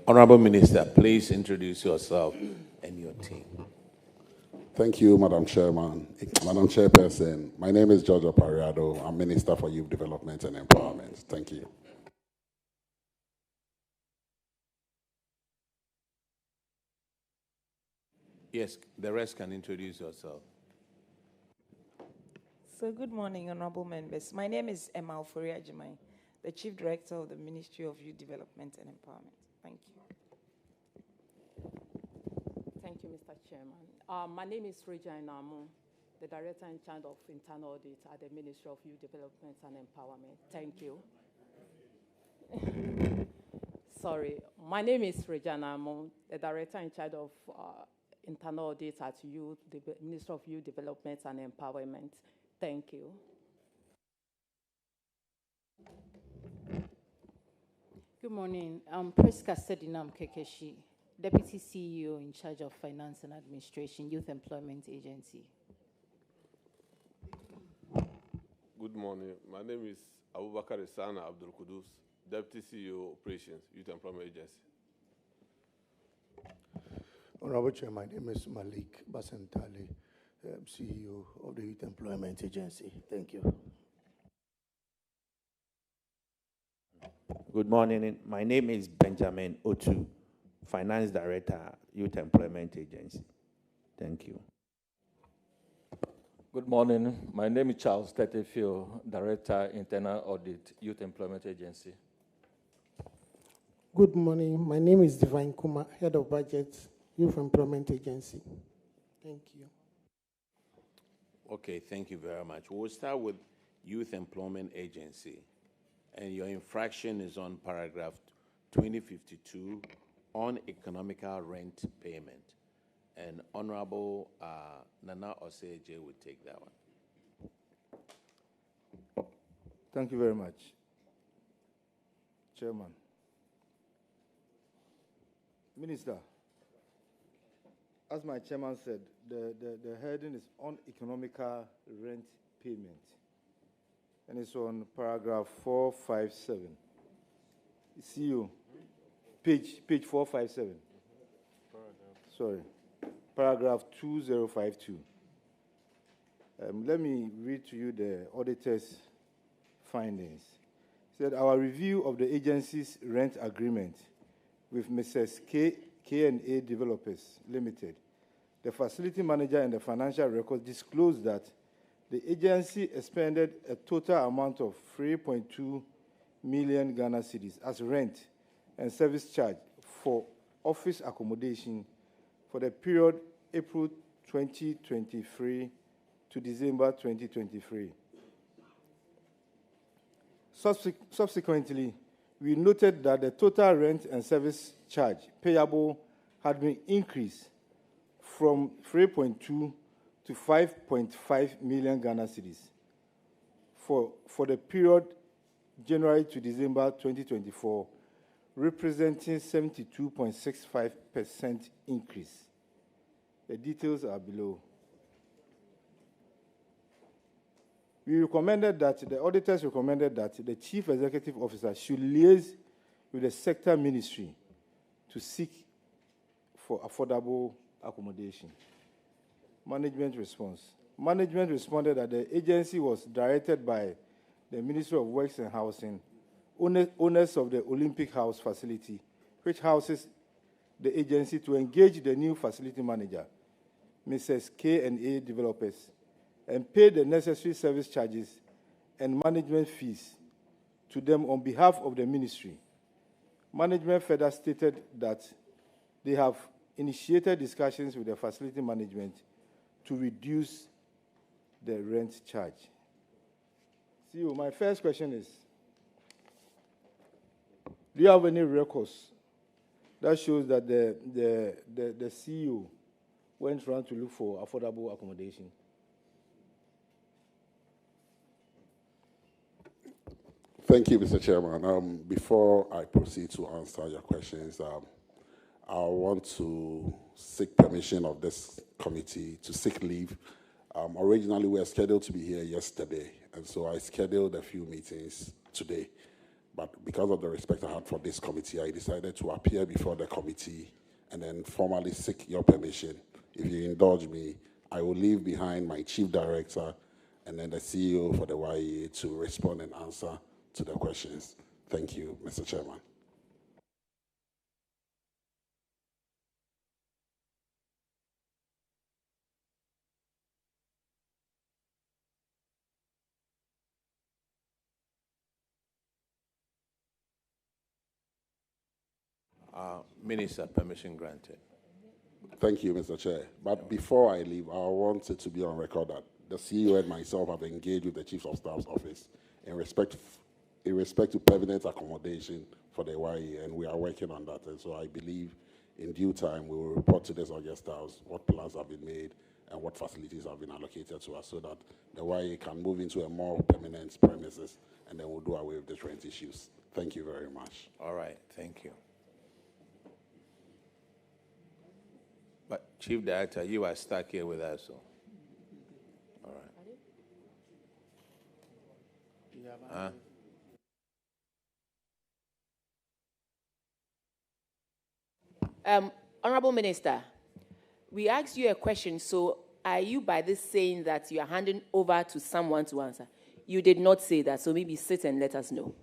Honorable Minister, please introduce yourself and your team. Thank you, Madam Chairman. Madam Chairperson, my name is George Opariado. I'm Minister for Youth Development and Empowerment. Thank you. Yes, the rest can introduce yourself. So good morning, honorable members. My name is Emma Ofori-Ajimai, the Chief Director of the Ministry of Youth Development and Empowerment. Thank you. Thank you, Mr. Chairman. My name is Regina Amu, the Director in charge of Internal Audit at the Ministry of Youth Development and Empowerment. Thank you. Sorry. My name is Regina Amu, the Director in charge of Internal Audit at the Ministry of Youth Development and Empowerment. Thank you. Good morning. I'm Priska Sedinam Kekeshi, Deputy CEO in charge of Finance and Administration, Youth Employment Agency. Good morning. My name is Abubakar Isana Abdul Kudus, Deputy CEO Operations, Youth Employment Agency. Honorable Chair, my name is Malik Basantali, CEO of the Youth Employment Agency. Thank you. Good morning. My name is Benjamin Otu, Finance Director, Youth Employment Agency. Thank you. Good morning. My name is Charles Tetefio, Director, Internal Audit, Youth Employment Agency. Good morning. My name is Divine Kuma, Head of Budget, Youth Employment Agency. Thank you. Okay, thank you very much. We'll start with Youth Employment Agency. And your infraction is on paragraph 2052 on economical rent payment. And Honorable Nana Oseje will take that one. Thank you very much, Chairman. Minister, as my chairman said, the heading is on economical rent payment. And it's on paragraph 457. See you. Page 457. Sorry. Paragraph 2052. Let me read to you the auditor's findings. It said, our review of the agency's rent agreement with Mrs. K&A Developers Limited, the facility manager and the financial records disclosed that the agency expended a total amount of 3.2 million Ghana cedis as rent and service charge for office accommodation for the period April 2023 to December 2023. Subsequently, we noted that the total rent and service charge payable had been increased from 3.2 to 5.5 million Ghana cedis for the period January to December 2024, representing 72.65% increase. The details are below. The auditors recommended that the Chief Executive Officer should liaise with the sector ministry to seek for affordable accommodation. Management response. Management responded that the agency was directed by the Ministry of Works and Housing, owners of the Olympic House facility, which houses the agency, to engage the new facility manager, Mrs. K&A Developers, and pay the necessary service charges and management fees to them on behalf of the ministry. Management further stated that they have initiated discussions with the facility management to reduce the rent charge. CEO, my first question is, do you have any records that shows that the CEO went around to look for affordable accommodation? Thank you, Mr. Chairman. Before I proceed to answer your questions, I want to seek permission of this committee to seek leave. Originally, we were scheduled to be here yesterday, and so I scheduled a few meetings today. But because of the respect I had for this committee, I decided to appear before the committee and then formally seek your permission. If you indulge me, I will leave behind my chief director and then the CEO for the YEA to respond and answer to the questions. Thank you, Mr. Chairman. Minister, permission granted. Thank you, Mr. Chair. But before I leave, I want it to be on record that the CEO and myself have engaged with the Chief of Staff's office in respect to permanent accommodation for the YE, and we are working on that. And so I believe in due time we will report to this August House what plans have been made and what facilities have been allocated to us so that the YE can move into a more permanent premises, and then we'll do away with the rent issues. Thank you very much. All right, thank you. But Chief Director, you are stuck here with us, so. All right. Honorable Minister, we asked you a question, so are you by this saying that you are handing over to someone to answer? You did not say that, so maybe sit and let us know.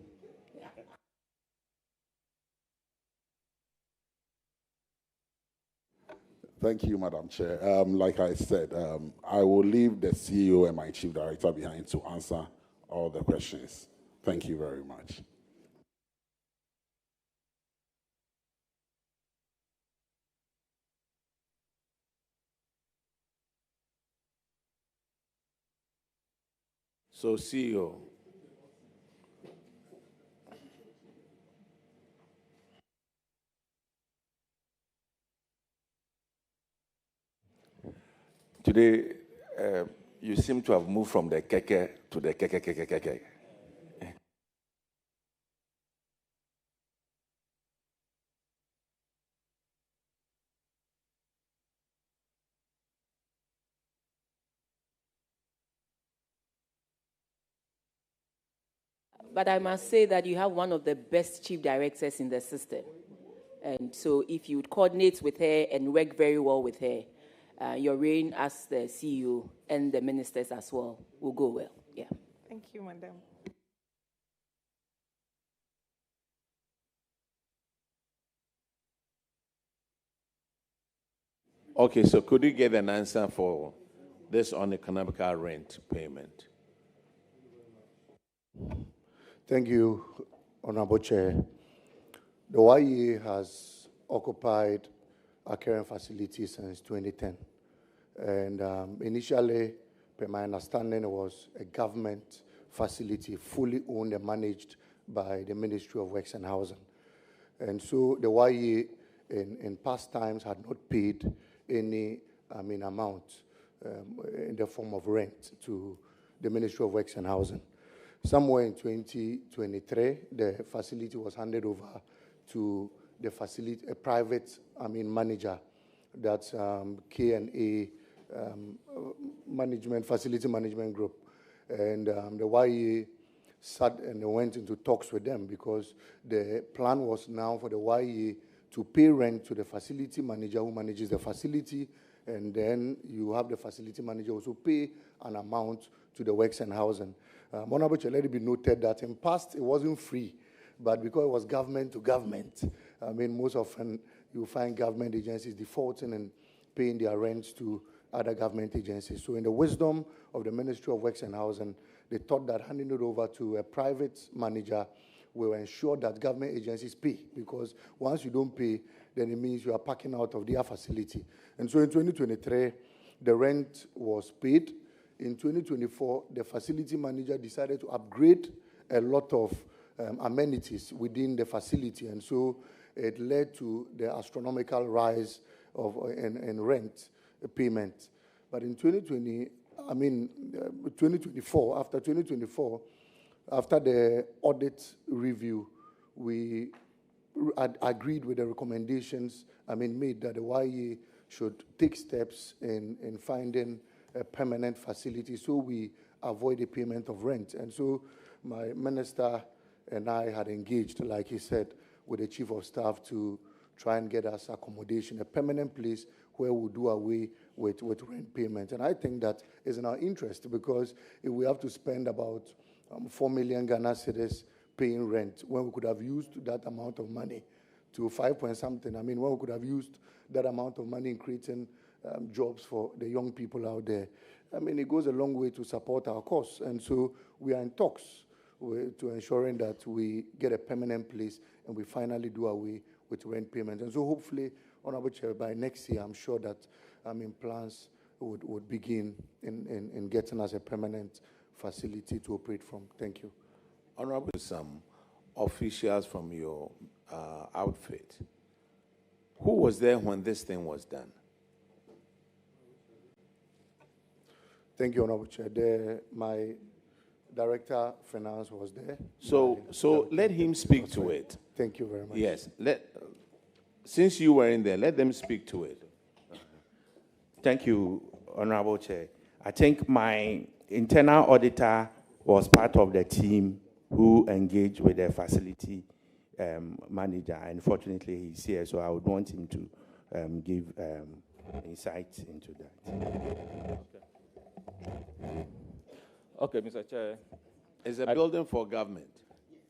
Thank you, Madam Chair. Like I said, I will leave the CEO and my Chief Director behind to answer all the questions. Thank you very much. So, CEO. Today, you seem to have moved from the keke to the keke. But I must say that you have one of the best chief directors in the system. And so if you would coordinate with her and work very well with her, your reign as the CEO and the ministers as well will go well. Yeah. Thank you, Madam. Okay, so could you give an answer for this uneconomical rent payment? Thank you, Honorable Chair. The YE has occupied our current facility since 2010. And initially, per my understanding, it was a government facility fully owned and managed by the Ministry of Works and Housing. And so the YE in past times had not paid any amount in the form of rent to the Ministry of Works and Housing. Somewhere in 2023, the facility was handed over to the facility, a private manager, that's K&A Facility Management Group. And the YE sat and went into talks with them because the plan was now for the YE to pay rent to the facility manager who manages the facility, and then you have the facility manager also pay an amount to the Works and Housing. Honorable Chair, let it be noted that in past it wasn't free, but because it was government to government, most often you find government agencies defaulting and paying their rents to other government agencies. So in the wisdom of the Ministry of Works and Housing, they thought that handing it over to a private manager will ensure that government agencies pay, because once you don't pay, then it means you are packing out of their facility. And so in 2023, the rent was paid. In 2024, the facility manager decided to upgrade a lot of amenities within the facility, and so it led to the astronomical rise of in rent payment. But in 2024, after the audit review, we agreed with the recommendations made that the YE should take steps in finding a permanent facility so we avoid the payment of rent. And so my minister and I had engaged, like he said, with the chief of staff to try and get us accommodation, a permanent place where we'll do away with rent payment. And I think that is in our interest, because if we have to spend about 4 million Ghana cedis paying rent, when we could have used that amount of money to 5 point something, I mean, when we could have used that amount of money in creating jobs for the young people out there, I mean, it goes a long way to support our cause. And so we are in talks to ensuring that we get a permanent place and we finally do away with rent payment. And so hopefully, Honorable Chair, by next year, I'm sure that plans would begin in getting us a permanent facility to operate from. Thank you. Honorable, some officials from your outfit, who was there when this thing was done? Thank you, Honorable Chair. My Director of Finance was there. So let him speak to it. Thank you very much. Yes. Since you were in there, let them speak to it. Thank you, Honorable Chair. I think my internal auditor was part of the team who engaged with the facility manager. Unfortunately, he's here, so I would want him to give insight into that. Okay, Mr. Chair. It's a building for government.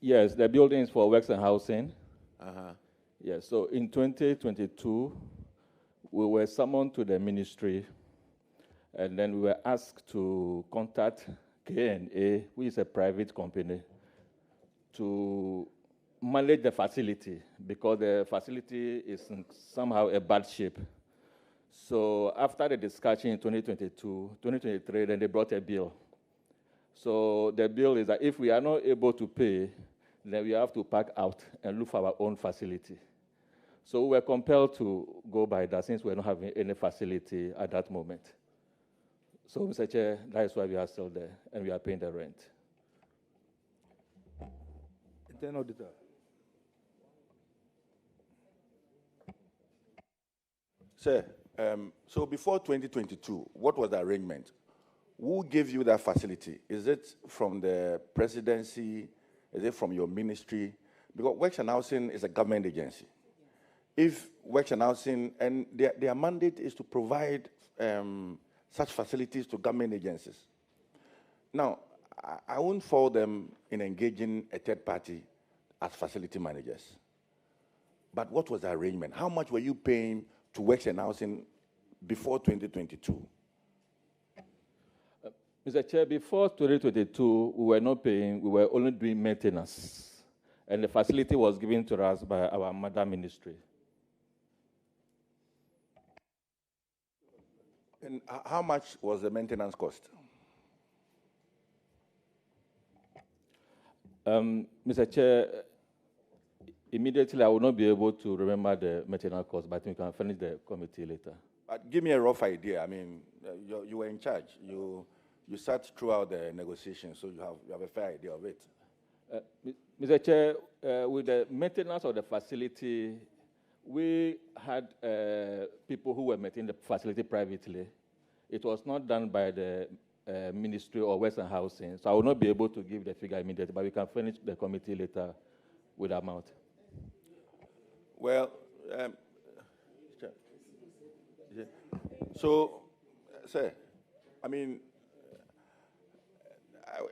Yes, the building is for works and housing. Uh-huh. Yes, so in 2022, we were summoned to the ministry, and then we were asked to contact K&A, which is a private company, to manage the facility, because the facility is in somehow a bad shape. So after the discussion in 2023, then they brought a bill. So the bill is that if we are not able to pay, then we have to pack out and look for our own facility. So we were compelled to go by that, since we're not having any facility at that moment. So, Mr. Chair, that is why we are still there, and we are paying the rent. Internal auditor. Sir, so before 2022, what was the arrangement? Who gave you that facility? Is it from the presidency? Is it from your ministry? Because Works and Housing is a government agency. If Works and Housing, and their mandate is to provide such facilities to government agencies. Now, I won't fault them in engaging a third party as facility managers. But what was the arrangement? How much were you paying to Works and Housing before 2022? Mr. Chair, before 2022, we were not paying, we were only doing maintenance. And the facility was given to us by our mother ministry. And how much was the maintenance cost? Mr. Chair, immediately I will not be able to remember the maintenance cost, but I think we can finish the committee later. Give me a rough idea. I mean, you were in charge. You sat throughout the negotiations, so you have a fair idea of it. Mr. Chair, with the maintenance of the facility, we had people who were maintaining the facility privately. It was not done by the Ministry or Western Housing, so I will not be able to give the figure immediately, but we can finish the committee later with the amount. Well, so, sir, I mean,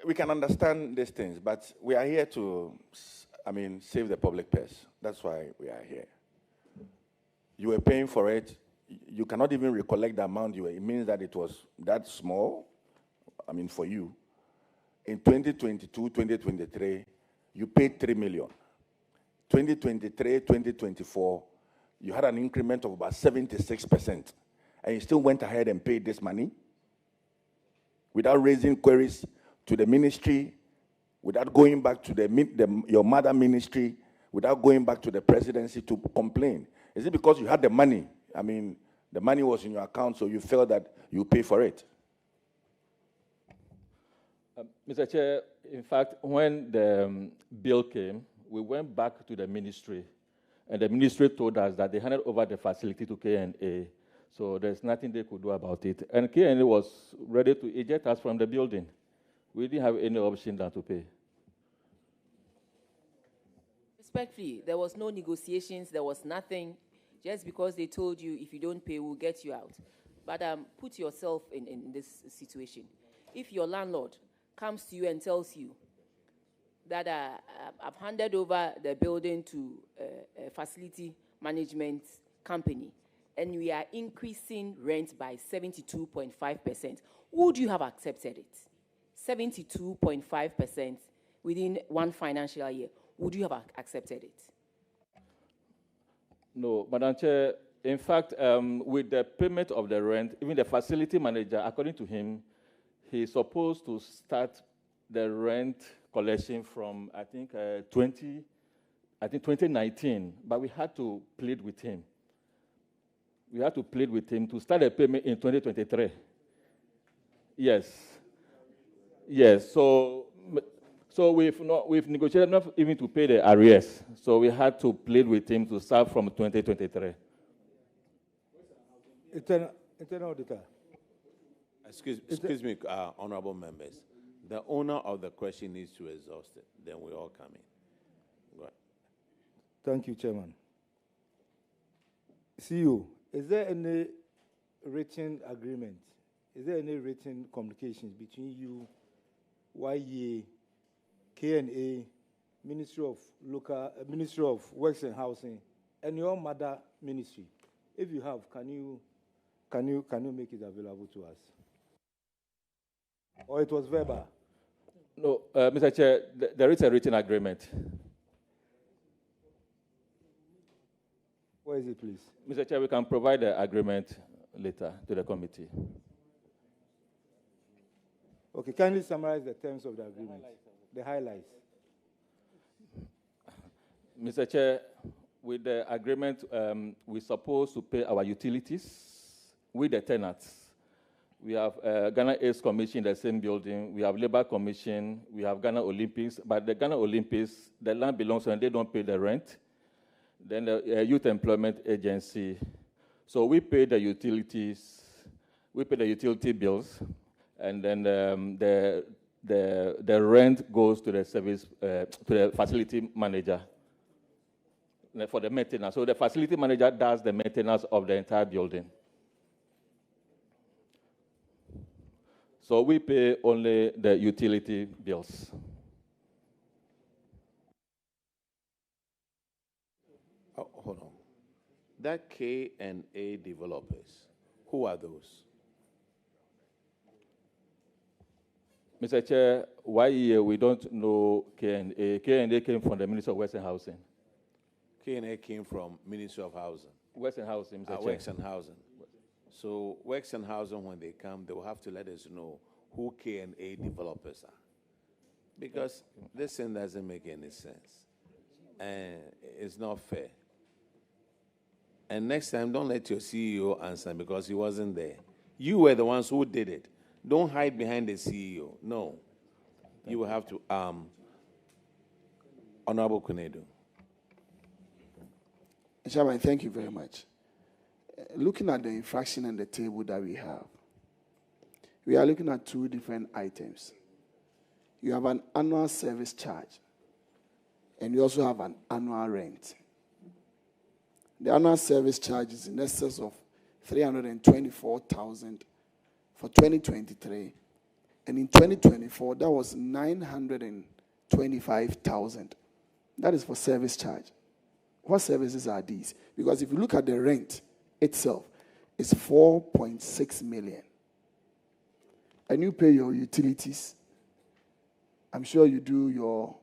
we can understand these things, but we are here to, save the public purse. That's why we are here. You were paying for it. You cannot even recollect the amount you were. It means that it was that small, for you. In 2022, 2023, you paid 3 million. 2023, 2024, you had an increment of about 76%, and you still went ahead and paid this money without raising queries to the ministry, without going back to your mother ministry, without going back to the presidency to complain. Is it because you had the money? The money was in your account, so you felt that you pay for it? Mr. Chair, in fact, when the bill came, we went back to the ministry, and the ministry told us that they handed over the facility to K&A, so there's nothing they could do about it. And K&A was ready to eject us from the building. We didn't have any option than to pay. Respectfully, there was no negotiations, there was nothing. Just because they told you if you don't pay, we'll get you out. But put yourself in this situation. If your landlord comes to you and tells you that I've handed over the building to a facility management company and we are increasing rent by 72.5%, would you have accepted it? 72.5% within one financial year. Would you have accepted it? No, Madam Chair. In fact, with the payment of the rent, even the facility manager, according to him, he's supposed to start the rent collection from, I think 2019, but we had to plead with him. We had to plead with him to start the payment in 2023. Yes. Yes, so we've negotiated not even to pay the arrears. So we had to plead with him to start from 2023. Internal auditor. Excuse me, honorable members. The owner of the question needs to exhaust it. Then we all come in. Go ahead. Thank you, Chairman. CEO, is there any written agreement? Is there any written communications between you, YE, K&A, Ministry of Works and Housing, and your mother ministry? If you have, can you make it available to us? Or it was verbal? No, Mr. Chair, there is a written agreement. Where is it, please? Mr. Chair, we can provide the agreement later to the committee. Okay, kindly summarize the terms of the agreement. The highlights. Mr. Chair, with the agreement, we're supposed to pay our utilities with the tenants. We have Ghana AIDS Commission in the same building. We have Labor Commission. We have Ghana Olympics. But the Ghana Olympics, the land belongs to them. They don't pay the rent. Then the Youth Employment Agency. So we pay the utilities. We pay the utility bills. And then the rent goes to the service, to the facility manager for the maintenance. So the facility manager does the maintenance of the entire building. So we pay only the utility bills. Oh, hold on. That K&A developers, who are those? Mr. Chair, why here we don't know K&A? K&A came from the Ministry of Works and Housing. K&A came from Ministry of Housing. Works and Housing, Mr. Chair. Works and Housing. So Works and Housing, when they come, they will have to let us know who K&A developers are. Because this thing doesn't make any sense. And it's not fair. And next time, don't let your CEO answer because he wasn't there. You were the ones who did it. Don't hide behind the CEO. No. You will have to, Honorable Kunedu. Chairman, thank you very much. Looking at the infraction and the table that we are looking at two different items. You have an annual service charge, and you also have an annual rent. The annual service charge is in excess of 324,000 for 2023, and in 2024 that was 925,000. That is for service charge. What services are these? Because if you look at the rent itself, it's 4.6 million. And you pay your utilities. I'm sure you do your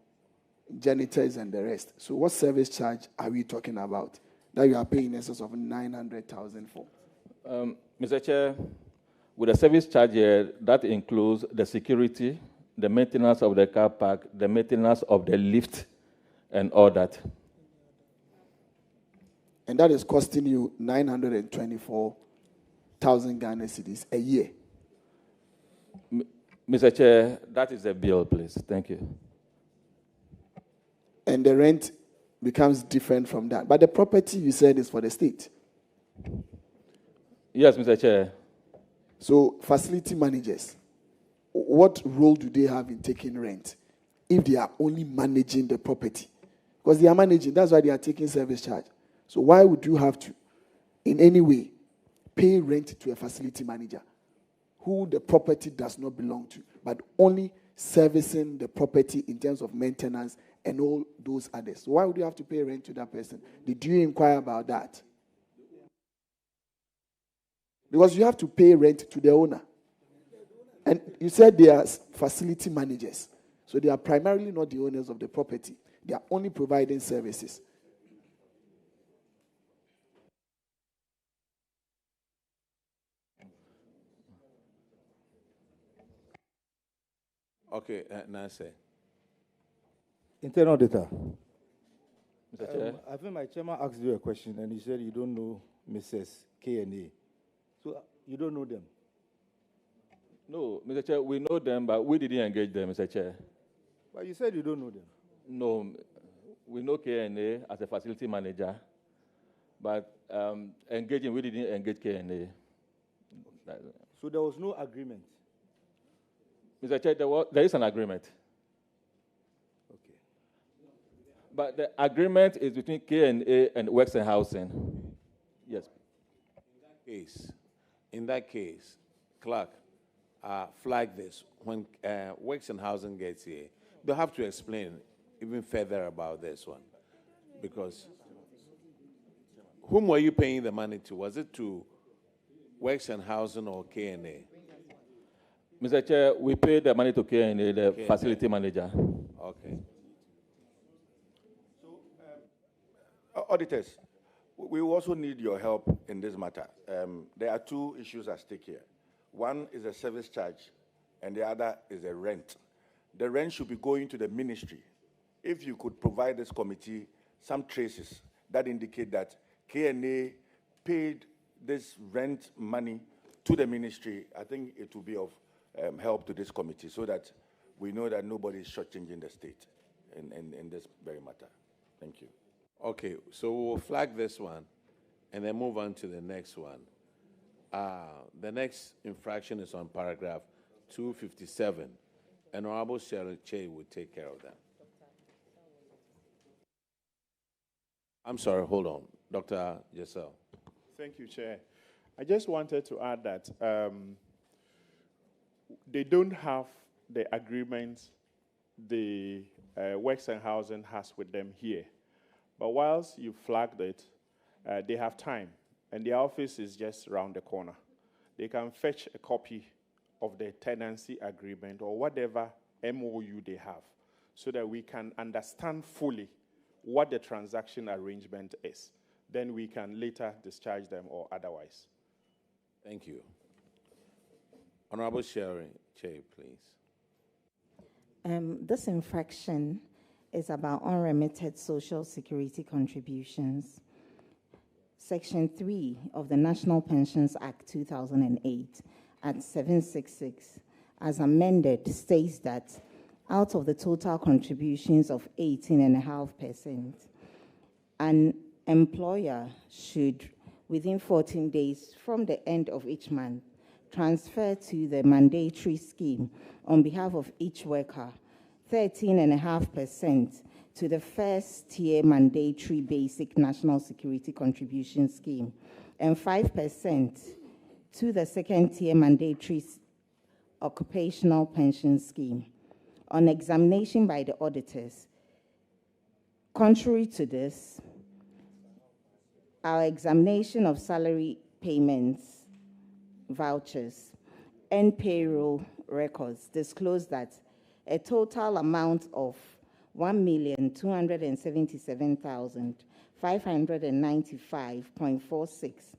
janitors and the rest. So what service charge are we talking about that you are paying in excess of 900,000 for? Mr. Chair, with the service charge here, that includes the security, the maintenance of the car park, the maintenance of the lift, and all that. And that is costing you 924,000 Ghana cedis a year. Mr. Chair, that is the bill, please. Thank you. And the rent becomes different from that. But the property you said is for the state. Yes, Mr. Chair. So facility managers, what role do they have in taking rent if they are only managing the property? Because they are managing. That's why they are taking service charge. So why would you have to, in any way, pay rent to a facility manager who the property does not belong to, but only servicing the property in terms of maintenance and all those others? So why would you have to pay rent to that person? Did you inquire about that? Because you have to pay rent to the owner. And you said they are facility managers. So they are primarily not the owners of the property. They are only providing services. Okay, Nancy. Internal data. Mr. Chair. I think my chairman asked you a question, and you said you don't know Mrs. K&A. So you don't know them? No, Mr. Chair, we know them, but we didn't engage them, Mr. Chair. But you said you don't know them. No, we know K&A as a facility manager, but we didn't engage K&A. So there was no agreement? Mr. Chair, there is an agreement. Okay. But the agreement is between K&A and Works and Housing. Yes. In that case, clerk, flag this. When Works and Housing gets here, they'll have to explain even further about this one. Because whom were you paying the money to? Was it to Works and Housing or K&A? Mr. Chair, we paid the money to K&A, the facility manager. Okay. So, auditors, we also need your help in this matter. There are two issues at stake here. One is a service charge, and the other is a rent. The rent should be going to the ministry. If you could provide this committee some traces that indicate that K&A paid this rent money to the ministry, I think it will be of help to this committee so that we know that nobody is shortchanging the state in this very matter. Thank you. Okay, so we'll flag this one and then move on to the next one. The next infraction is on paragraph 257. Honorable Cheryl Che will take care of that. I'm sorry, hold on. Dr. Giselle. Thank you, Chair. I just wanted to add that they don't have the agreement the Works and Housing has with them here. But whilst you flagged it, they have time, and their office is just around the corner. They can fetch a copy of the tenancy agreement or whatever MOU they have so that we can understand fully what the transaction arrangement is. Then we can later discharge them or otherwise. Thank you. Honorable Sherry Che, please. This infraction is about unremitted social security contributions. Section 3 of the National Pensions Act 2008 at 766, as amended, states that out of the total contributions of 18.5%, an employer should, within 14 days from the end of each month, transfer to the mandatory scheme on behalf of each worker 13.5% to the first tier mandatory basic national security contribution scheme and 5% to the second tier mandatory occupational pension scheme. On examination by the auditors, contrary to this, our examination of salary payments, vouchers, and payroll records disclosed that a total amount of 1,277,595.46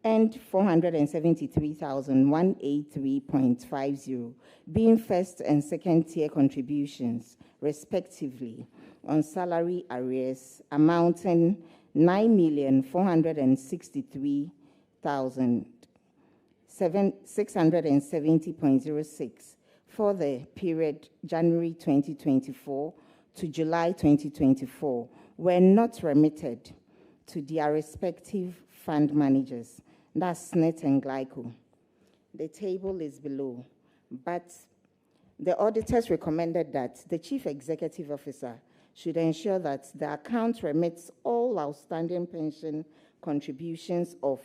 and 473,183.50 being first and second tier contributions, respectively, on salary arrears amounting 9,463,670.06 for the period January 2024 to July 2024 were not remitted to their respective fund managers, that's SNET and GLICO. The table is below, but the auditors recommended that the Chief Executive Officer should ensure that the account remits all outstanding pension contributions of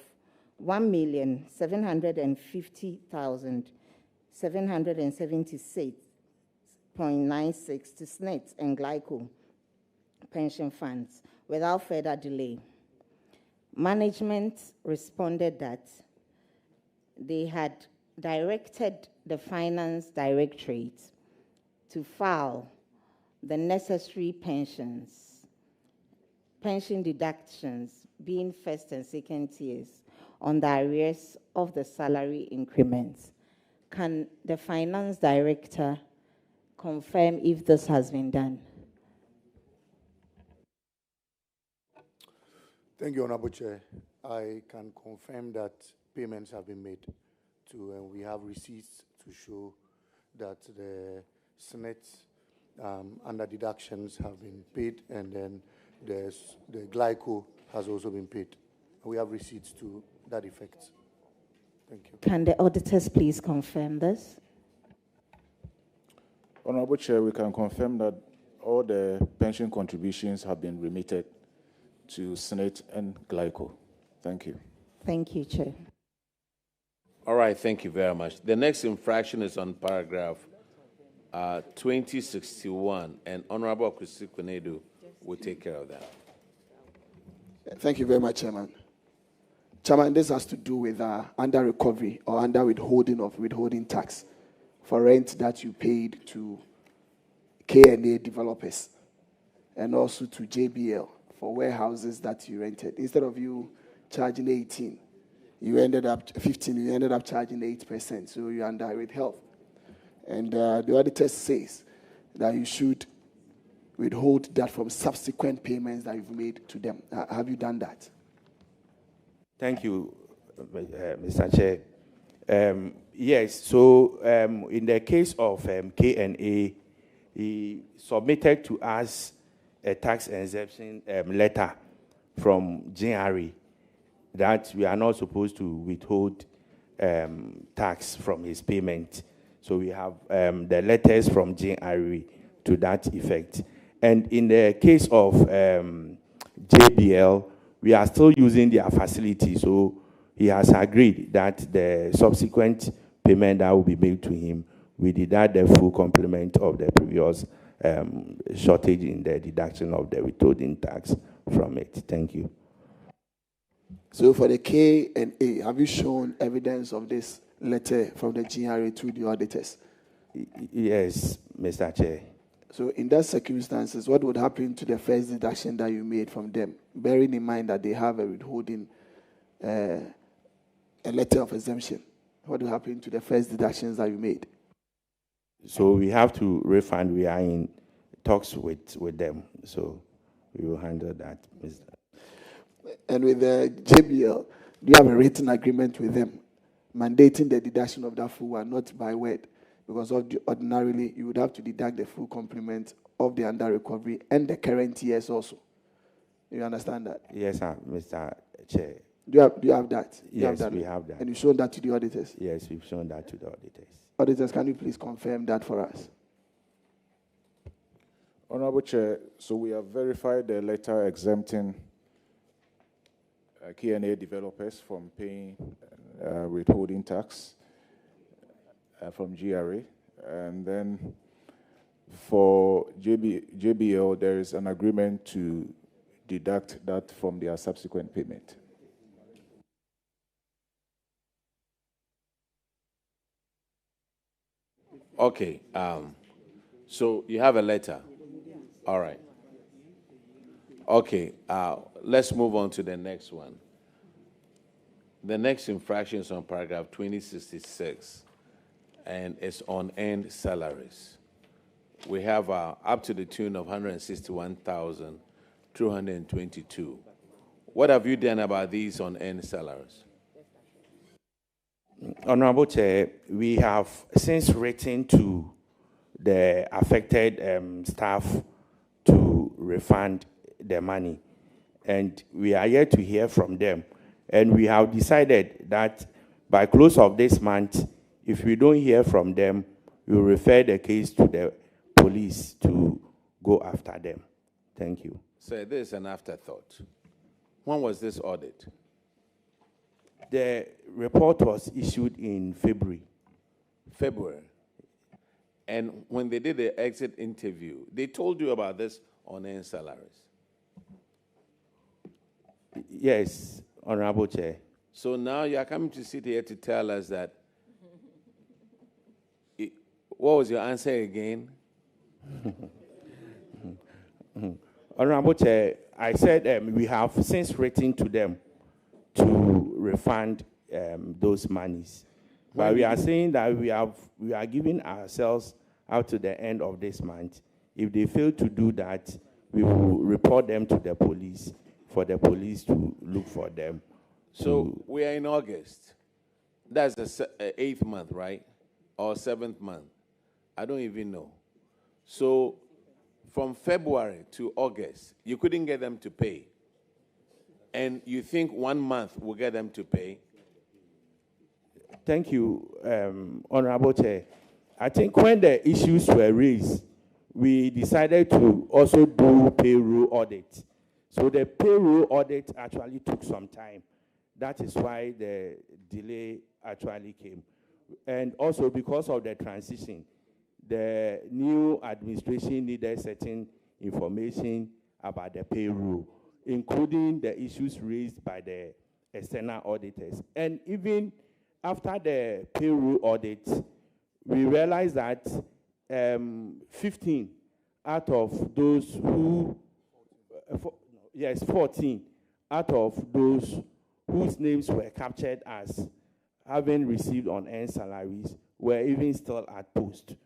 1,750,776.96 to SNET and Glyco pension funds without further delay. Management responded that they had directed the Finance Directorate to file the necessary pension deductions, being first and second tiers, on the arrears of the salary increments. Can the Finance Director confirm if this has been done? Thank you, Honorable Chair. I can confirm that payments have been made to, and we have receipts to show that the SNET under deductions have been paid, and then the Glyco has also been paid. We have receipts to that effect. Thank you. Can the auditors please confirm this? Honorable Chair, we can confirm that all the pension contributions have been remitted to SNET and Glyco. Thank you. Thank you, Chair. All right, thank you very much. The next infraction is on paragraph 2061, and Honorable Kwesi Kwenedu will take care of that. Thank you very much, Chairman. Chairman, this has to do with under recovery or under withholding of withholding tax for rent that you paid to K&A developers and also to JBL for warehouses that you rented. Instead of you charging 18, you ended up 15, you ended up charging 8%, so you're under withheld. And the auditor says that you should withhold that from subsequent payments that you've made to them. Have you done that? Thank you, Mr. Chair. Yes, so in the case of K&A, he submitted to us a tax exemption letter from GRA that we are not supposed to withhold tax from his payment. So we have the letters from GRA to that effect. And in the case of JBL, we are still using their facility. So he has agreed that the subsequent payment that will be made to him, we deduct the full complement of the previous shortage in the deduction of the withholding tax from it. Thank you. So for the K&A, have you shown evidence of this letter from the GRA to the auditors? Yes, Mr. Chair. So in that circumstances, what would happen to the first deduction that you made from them, bearing in mind that they have a withholding, a letter of exemption? What would happen to the first deductions that you made? So we have to refund. We are in talks with them, so we will handle that, Mr. And with the JBL, do you have a written agreement with them mandating the deduction of that full one, not by word? Because ordinarily, you would have to deduct the full complement of the under recovery and the current years also. Do you understand that? Yes, sir, Mr. Chair. Do you have that? Yes, we have that. And you've shown that to the auditors? Yes, we've shown that to the auditors. Auditors, can you please confirm that for us? Honorable Chair, so we have verified the letter exempting K&A developers from paying withholding tax from GRA. And then for JBL, there is an agreement to deduct that from their subsequent payment. Okay, so you have a letter. All right. Okay, let's move on to the next one. The next infraction is on paragraph 2066, and it's on earned salaries. We have up to the tune of 161,222. What have you done about these on earned salaries? Honorable Chair, we have since written to the affected staff to refund the money, and we are yet to hear from them. And we have decided that by close of this month, if we don't hear from them, we will refer the case to the police to go after them. Thank you. So this is an afterthought. When was this audit? The report was issued in February. February. And when they did the exit interview, they told you about this unearned salaries. Yes, Honorable Chair. So now you are coming to sit here to tell us that. What was your answer again? Honorable Chair, I said we have since written to them to refund those monies. But we are saying that we are giving ourselves out to the end of this month. If they fail to do that, we will report them to the police for the police to look for them. So we are in August. That's the 8th month, right? Or 7th month. I don't even know. So from February to August, you couldn't get them to pay. And you think 1 month will get them to pay? Thank you, Honorable Chair. I think when the issues were raised, we decided to also do payroll audit. So the payroll audit actually took some time. That is why the delay actually came. And also because of the transition, the new administration needed certain information about the payroll, including the issues raised by the external auditors. And even after the payroll audit, we realized that 15 out of those who, 14 out of those whose names were captured as having received unearned salaries were even still at post.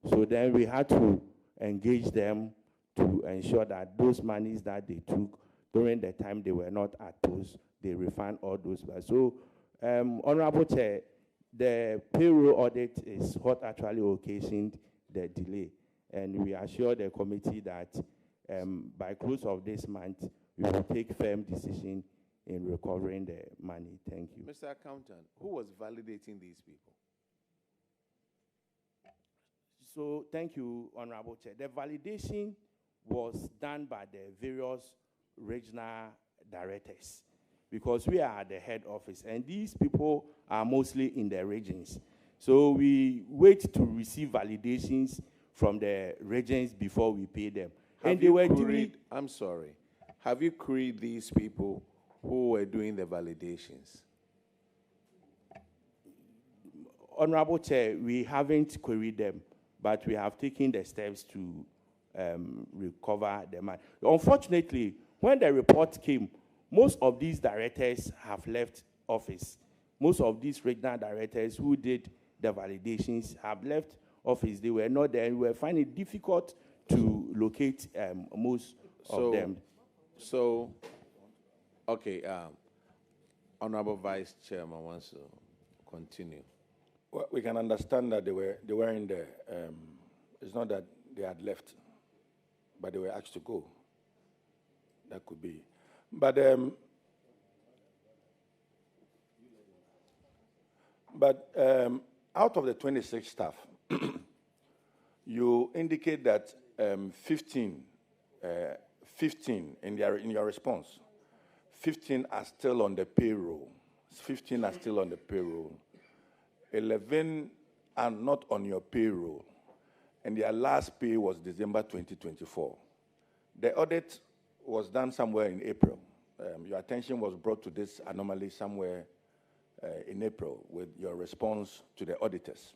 So then we had to engage them to ensure that those monies that they took during the time they were not at post, they refund all those. So, Honorable Chair, the payroll audit is what actually occasioned the delay. And we assure the committee that by close of this month, we will take firm decision in recovering the money. Thank you. Mr. Accountant, who was validating these people? So thank you, Honorable Chair. The validation was done by the various regional directors because we are at the head office and these people are mostly in the regions. So we wait to receive validations from the regions before we pay them. And they were queried, I'm sorry. Have you queried these people who were doing the validations? Honorable Chair, we haven't queried them, but we have taken the steps to recover the money. Unfortunately, when the report came, most of these directors have left office. Most of these regional directors who did the validations have left office. They were not there. We were finding it difficult to locate most of them. So, okay, Honorable Vice Chairman wants to continue. Well, we can understand that they were in there. It's not that they had left, but they were asked to go. That could be. But out of the 26 staff, you indicate that 15 in your response, 15 are still on the payroll. 15 are still on the payroll. 11 are not on your payroll, and their last pay was December 2024. The audit was done somewhere in April. Your attention was brought to this anomaly somewhere in April with your response to the auditors.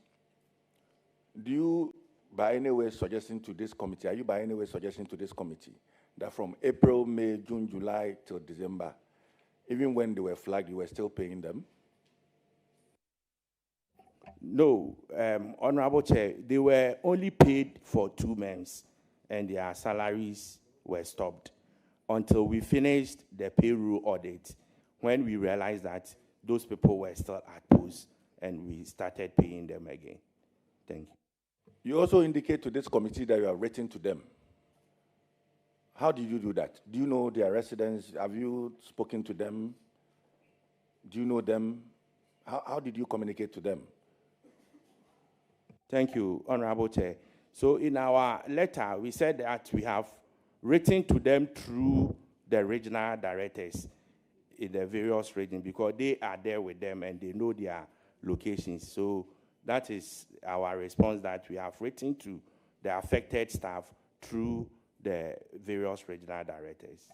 Do you, by any way, suggesting to this committee, are you by any way suggesting to this committee that from April, May, June, July till December, even when they were flagged, you were still paying them? No, Honorable Chair, they were only paid for 2 months and their salaries were stopped until we finished the payroll audit when we realized that those people were still at post and we started paying them again. Thank you. You also indicate to this committee that you have written to them. How did you do that? Do you know their residents? Have you spoken to them? Do you know them? How did you communicate to them? Thank you, Honorable Chair. So in our letter, we said that we have written to them through the regional directors in the various regions because they are there with them and they know their locations. So that is our response, that we have written to the affected staff through the various regional directors.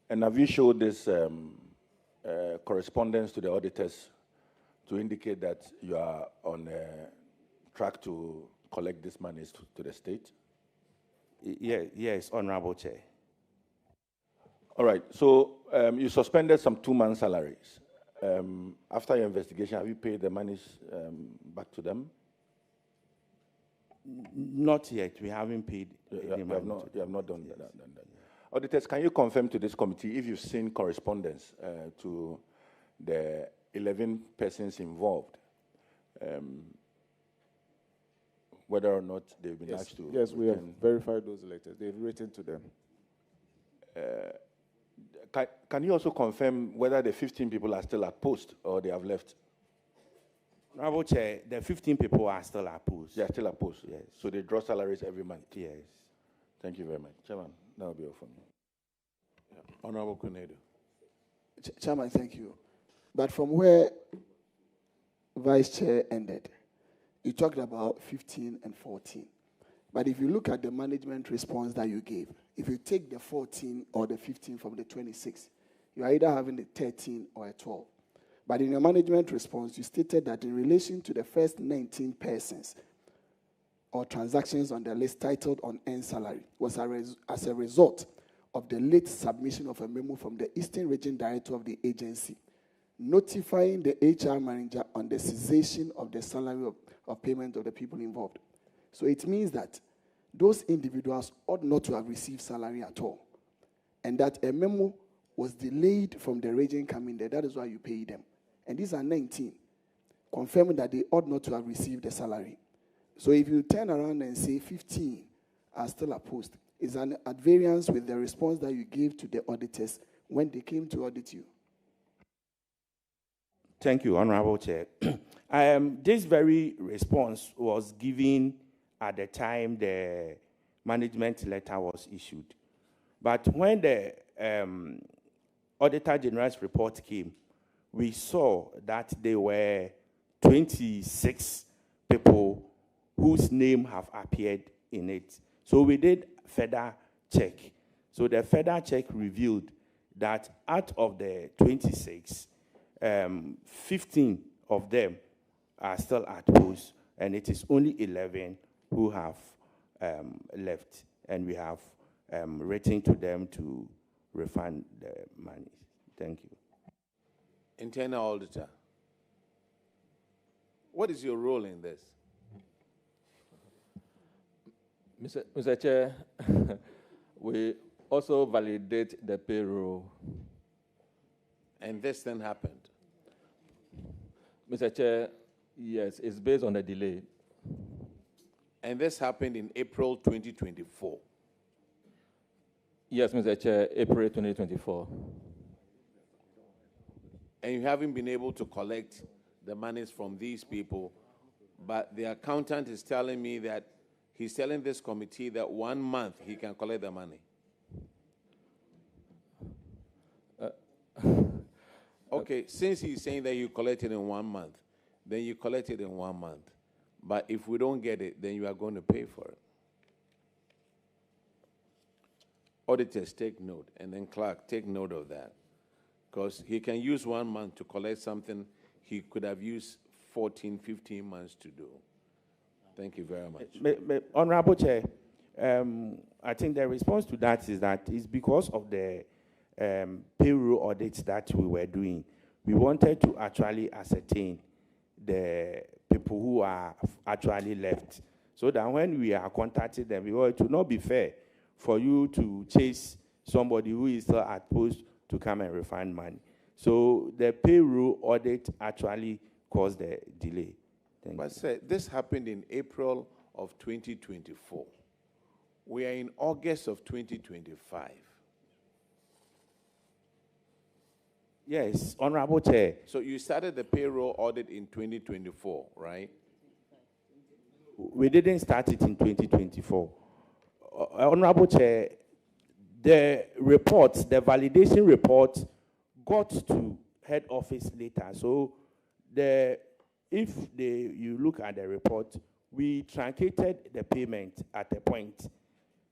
And have you showed this correspondence to the auditors to indicate that you are on track to collect this money to the state? Yes, Honorable Chair. All right, so you suspended some 2-month salaries. After your investigation, have you paid the monies back to them? Not yet. We haven't paid. You have not done that. Auditors, can you confirm to this committee if you've seen correspondence to the 11 persons involved, whether or not they've been asked to? Yes, we have verified those letters. They've written to them. Can you also confirm whether the 15 people are still at post or they have left? Honorable Chair, the 15 people are still at post. They are still at post? Yes. So they draw salaries every month? Yes. Thank you very much. Chairman, that will be all from me. Honorable Kunedo. Chairman, thank you. But from where Vice Chair ended, you talked about 15 and 14. But if you look at the management response that you gave, if you take the 14 or the 15 from the 26, you are either having a 13 or a 12. But in your management response, you stated that in relation to the first 19 persons or transactions on the list titled Unearned Salary was as a result of the late submission of a memo from the Eastern Region Director of the agency, notifying the HR manager on the cessation of the salary of payment of the people involved. So it means that those individuals ought not to have received salary at all, and that a memo was delayed from the region coming there. That is why you pay them. And these are 19, confirming that they ought not to have received the salary. So if you turn around and say 15 are still at post, it's an at variance with the response that you gave to the auditors when they came to audit you. Thank you, Honorable Chair. This very response was given at the time the management letter was issued. But when the Auditor General's report came, we saw that there were 26 people whose name have appeared in it. So we did further check. So the further check revealed that out of the 26, 15 of them are still at post, and it is only 11 who have left, and we have written to them to refund the money. Thank you. Internal Auditor, what is your role in this? Mr. Chair, we also validate the payroll. And this then happened? Mr. Chair, yes, it's based on a delay. And this happened in April 2024? Yes, Mr. Chair, April 2024. And you haven't been able to collect the monies from these people, but the accountant is telling me that he's telling this committee that 1 month he can collect the money. Okay, since he's saying that you collect it in 1 month, then you collect it in 1 month. But if we don't get it, then you are going to pay for it. Auditors, take note, and then clerk, take note of that. Because he can use 1 month to collect something he could have used 14, 15 months to do. Thank you very much. Honorable Chair, I think the response to that is that it's because of the payroll audits that we were doing. We wanted to actually ascertain the people who are actually left, so that when we are contacting them, because it will not be fair for you to chase somebody who is still at post to come and refund money. So the payroll audit actually caused the delay. But sir, this happened in April of 2024. We are in August of 2025. Yes, Honorable Chair. So you started the payroll audit in 2024, right? We didn't start it in 2024. Honorable Chair, the report, the validation report, got to head office later. So you look at the report, we truncated the payment at a point.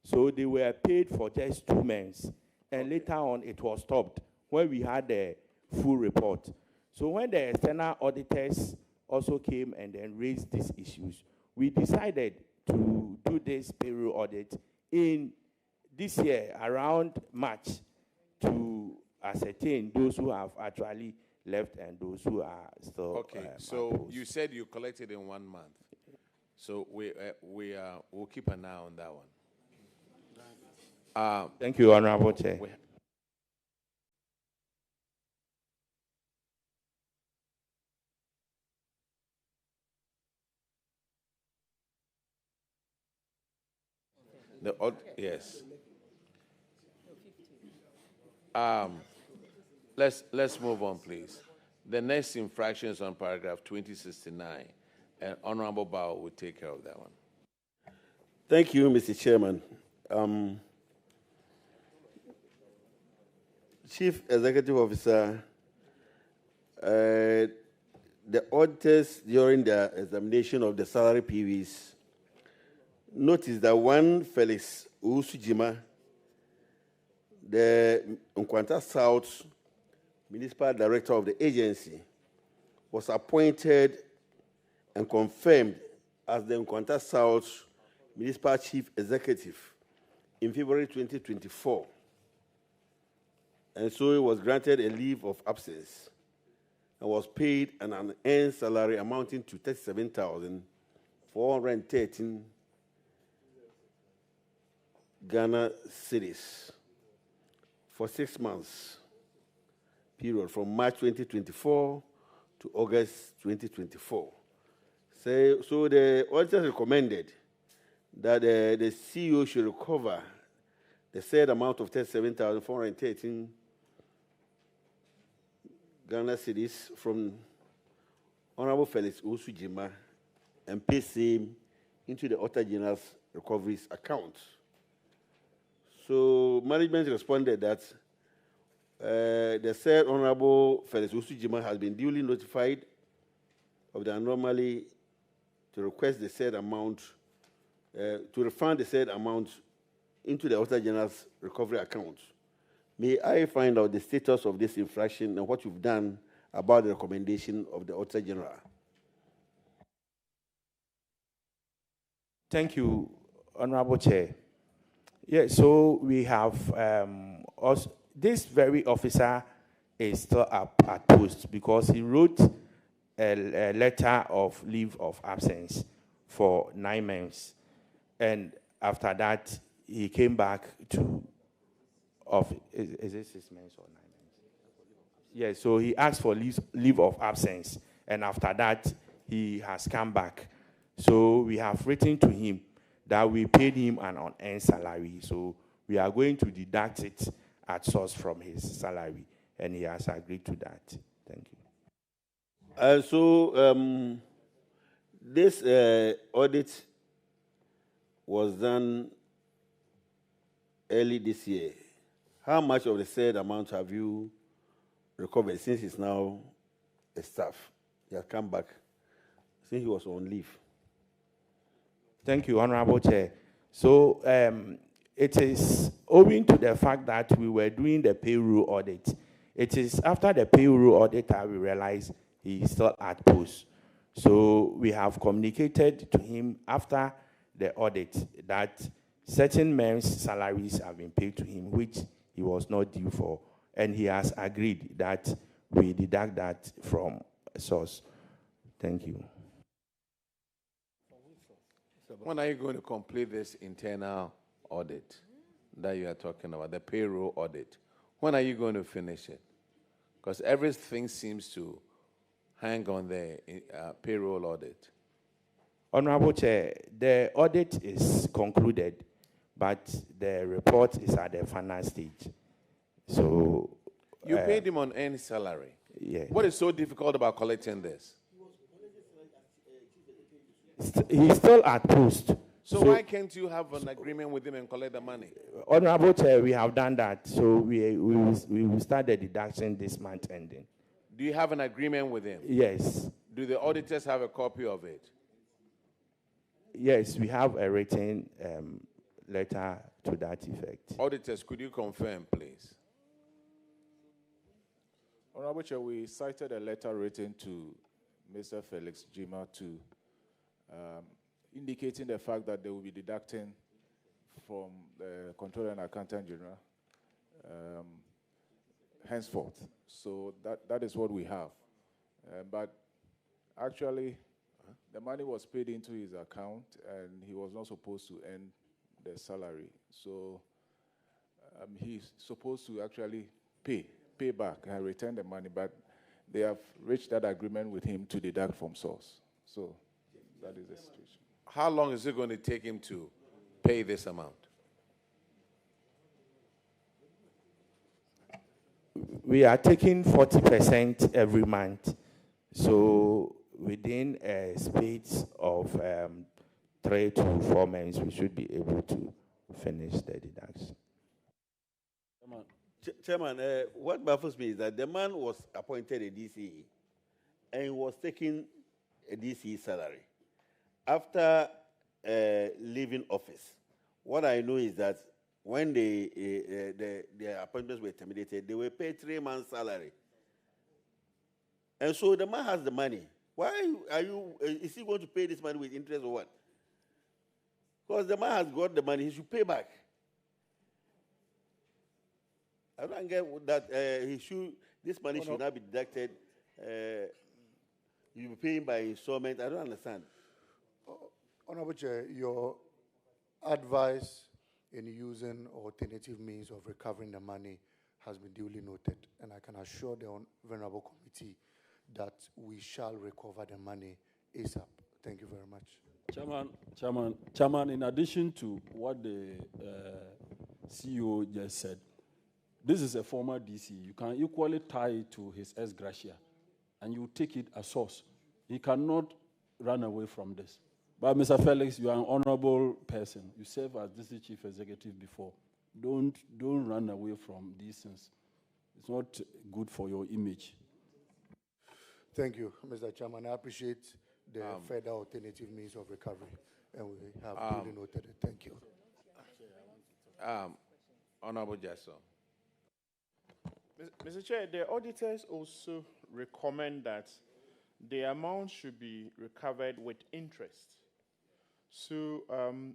So they were paid for just 2 months. And later on, it was stopped when we had the full report. So when the external auditors also came and then raised these issues, we decided to do this payroll audit in this year, around March, to ascertain those who have actually left and those who are still. Okay, so you said you collected in 1 month. So we'll keep an eye on that one. Thank you, Honorable Chair. Yes. Let's move on, please. The next infraction is on paragraph 2069, and Honorable Bao will take care of that one. Thank you, Mr. Chairman. Chief Executive Officer, the auditors during the examination of the salary PVs noticed that one Felix Usujima, the Nkwanta South Municipal Director of the agency, was appointed and confirmed as the Nkwanta South Municipal Chief Executive in February 2024. And so he was granted a leave of absence and was paid an unearned salary amounting to 37,413 Ghana cedis for 6 months period from March 2024 to August 2024. So the auditors recommended that the CEO should recover the said amount of 37,413 Ghana cedis from Honorable Felix Usujima and pay same into the Auditor General's recoveries account. So management responded that the said Honorable Felix Usujima has been duly notified of the anomaly to request the said amount, to refund the said amount into the Auditor General's recovery account. May I find out the status of this infraction and what you've done about the recommendation of the Auditor General? Thank you, Honorable Chair. Yeah, so we have also, this very officer is still up at post because he wrote a letter of leave of absence for 9 months. And after that, he came back to is it 6 months or 9 months? Yeah, so he asked for leave of absence. And after that, he has come back. So we have written to him that we paid him an unearned salary. So we are going to deduct it at source from his salary. And he has agreed to that. Thank you. So this audit was done early this year. How much of the said amount have you recovered since he's now a staff? He has come back since he was on leave. Thank you, Honorable Chair. So it is owing to the fact that we were doing the payroll audit. It is after the payroll audit that we realized he is still at post. So we have communicated to him after the audit that certain men's salaries have been paid to him, which he was not due for. And he has agreed that we deduct that from a source. Thank you. When are you going to complete this internal audit that you are talking about, the payroll audit? When are you going to finish it? Because everything seems to hang on the payroll audit. Honorable Chair, the audit is concluded, but the report is at the final stage. So you paid him on any salary. Yeah. What is so difficult about collecting this? He's still at post. So why can't you have an agreement with him and collect the money? Honorable Chair, we have done that. So we will start the deduction this month ending. Do you have an agreement with him? Yes. Do the auditors have a copy of it? Yes, we have a written letter to that effect. Auditors, could you confirm, please? Honorable Chair, we cited a letter written to Mr. Felix Jima to indicating the fact that they will be deducting from the Controller and Accountant General henceforth. So that is what we have. But actually, the money was paid into his account, and he was not supposed to earn the salary. So he's supposed to actually pay back and return the money, but they have reached that agreement with him to deduct from source. So that is the situation. How long is it going to take him to pay this amount? We are taking 40% every month. So within a space of 3 to 4 months, we should be able to finish the deduction. Chairman, what baffles me is that the man was appointed a DCE and was taking a DCE salary. After leaving office, what I know is that when their appointments were terminated, they were paid 3 months' salary. And so the man has the money. Why is he going to pay this money with interest or what? Because the man has got the money, he should pay back. I don't get that this money should not be deducted. You be paying by installment. I don't understand. Honorable Chair, your advice in using alternative means of recovering the money has been duly noted, and I can assure the Venerable Committee that we shall recover the money ASAP. Thank you very much. Chairman, in addition to what the CEO just said, this is a former DC. You can equally tie it to his ex gratia, and you take it as source. He cannot run away from this. But Mr. Felix, you are an honorable person. You served as district chief executive before. Don't run away from these things. It's not good for your image. Thank you, Mr. Chairman. I appreciate the further alternative means of recovery, and we have duly noted it. Thank you. Honorable Jason. Mr. Chair, the auditors also recommend that the amount should be recovered with interest. So,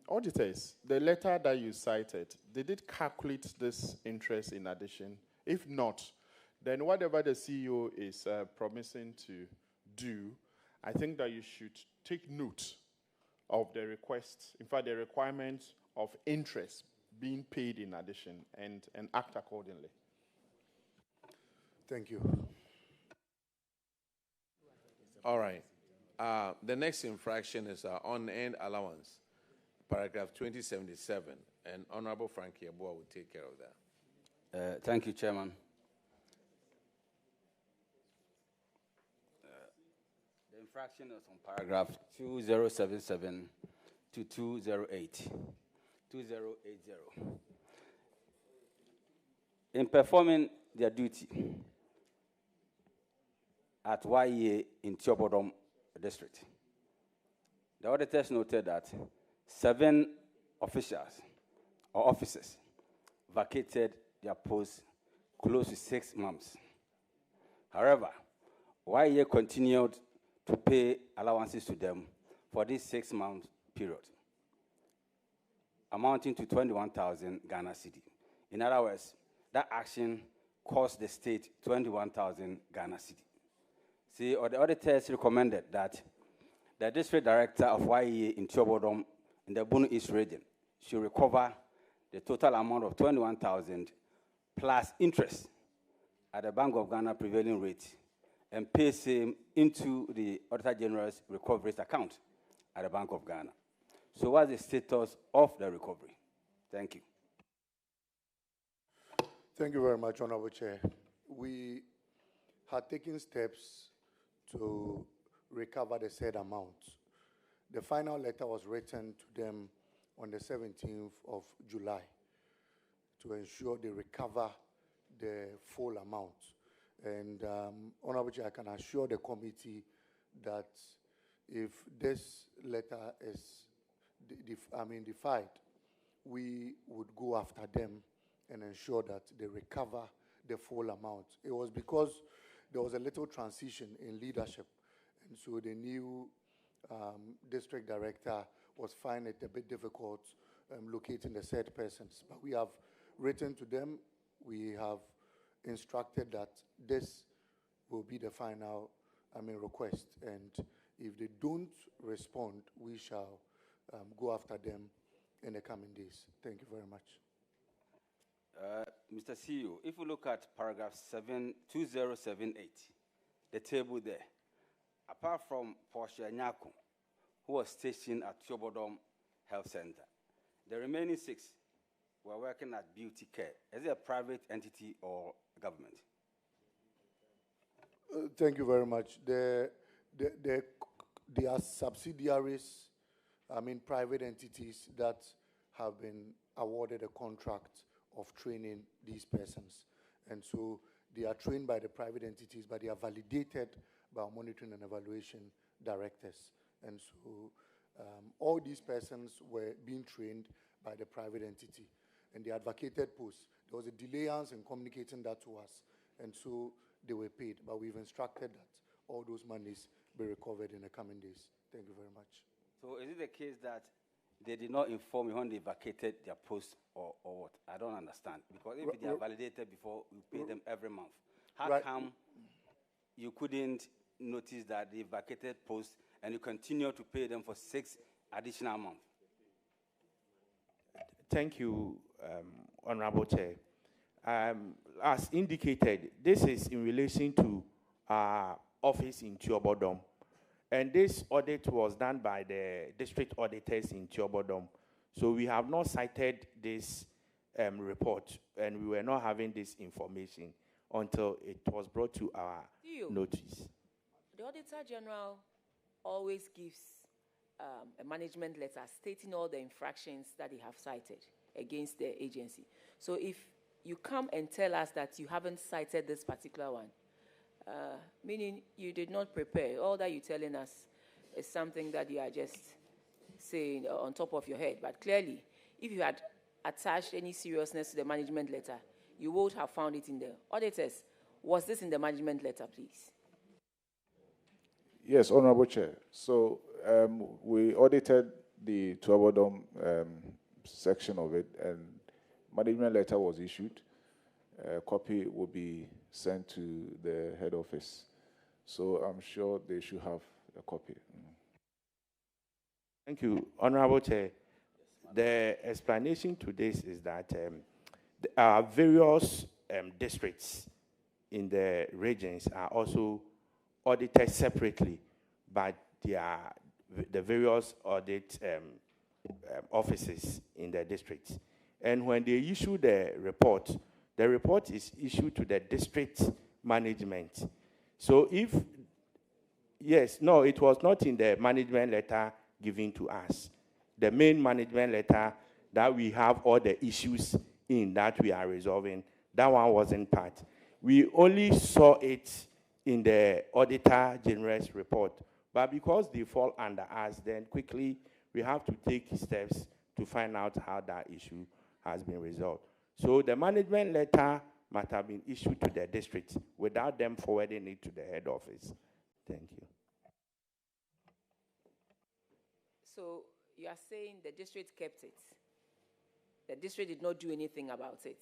auditors, the letter that you cited, they did calculate this interest in addition. If not, then whatever the CEO is promising to do, I think that you should take note of the request, in fact, the requirement of interest being paid in addition and act accordingly. Thank you. All right. The next infraction is unearned allowance, paragraph 2077, and Honorable Frankie Abua will take care of that. Thank you, Chairman. The infraction is on paragraph 2077 to 2080. In performing their duty at YEA in Tiobodom District, the auditors noted that 7 officials or officers vacated their posts close to 6 months. However, YEA continued to pay allowances to them for this 6-month period, amounting to 21,000 Ghana cedi. In other words, that action cost the state 21,000 Ghana cedi. See, or the auditors recommended that the district director of YEA in Tiobodom in the Bunu East region should recover the total amount of 21,000 plus interest at the Bank of Ghana prevailing rate and pay same into the Auditor General's recoveries account at the Bank of Ghana. So what's the status of the recovery? Thank you. Thank you very much, Honorable Chair. We had taken steps to recover the said amount. The final letter was written to them on the 17th of July to ensure they recover the full amount. And Honorable Chair, I can assure the committee that if this letter is defied, we would go after them and ensure that they recover the full amount. It was because there was a little transition in leadership, and so the new district director was finding it a bit difficult locating the said persons. But we have written to them, we have instructed that this will be the final request, and if they don't respond, we shall go after them in the coming days. Thank you very much. Mr. CEO, if you look at paragraph 2078, the table there, apart from Portia Nyako, who was stationed at Chobodom Health Center, the remaining 6 were working at Beauty Care. Is it a private entity or government? Thank you very much. They are subsidiaries, private entities that have been awarded a contract of training these persons. And so they are trained by the private entities, but they are validated by our monitoring and evaluation directors. And so all these persons were being trained by the private entity, and they advocated posts. There was a delayance in communicating that to us, and so they were paid. But we've instructed that all those monies be recovered in the coming days. Thank you very much. So is it the case that they did not inform you when they vacated their post or what? I don't understand. Because if they are validated before, we pay them every month. How come you couldn't notice that they vacated posts and you continue to pay them for 6 additional months? Thank you, Honorable Chair. As indicated, this is in relation to our office in Chobodom. And this audit was done by the district auditors in Chobodom. So we have not cited this report, and we were not having this information until it was brought to our notice. The Auditor General always gives a management letter stating all the infractions that they have cited against the agency. So if you come and tell us that you haven't cited this particular one, meaning you did not prepare, all that you're telling us is something that you are just saying on top of your head. But clearly, if you had attached any seriousness to the management letter, you would have found it in there. Auditors, was this in the management letter, please? Yes, Honorable Chair. So we audited the Tuabodom section of it, and management letter was issued. A copy will be sent to the head office. So I'm sure they should have a copy. Thank you, Honorable Chair. The explanation to this is that there are various districts in the regions are also audited separately by the various audit offices in the districts. And when they issue the report is issued to the district management. So if, yes, no, it was not in the management letter given to us. The main management letter that we have all the issues in that we are resolving, that one wasn't part. We only saw it in the Auditor General's report. But because they fall under us, then quickly we have to take steps to find out how that issue has been resolved. So the management letter might have been issued to the district without them forwarding it to the head office. Thank you. So you are saying the district kept it. The district did not do anything about it.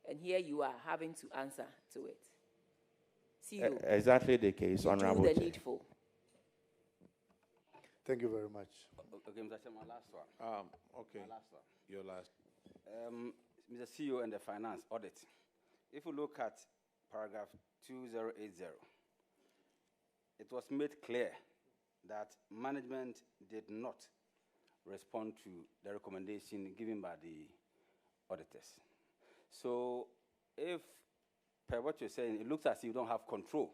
And here you are having to answer to it. CEO, exactly the case, Honorable do the Chair. needful. Thank you very much. Okay, Mr. Chair, my last one. Okay. My last one. Your last. Mr. CEO and the finance audit. If you look at paragraph 2080, it was made clear that management did not respond to the recommendation given by the auditors. So if, per what you're saying, it looks as if you don't have control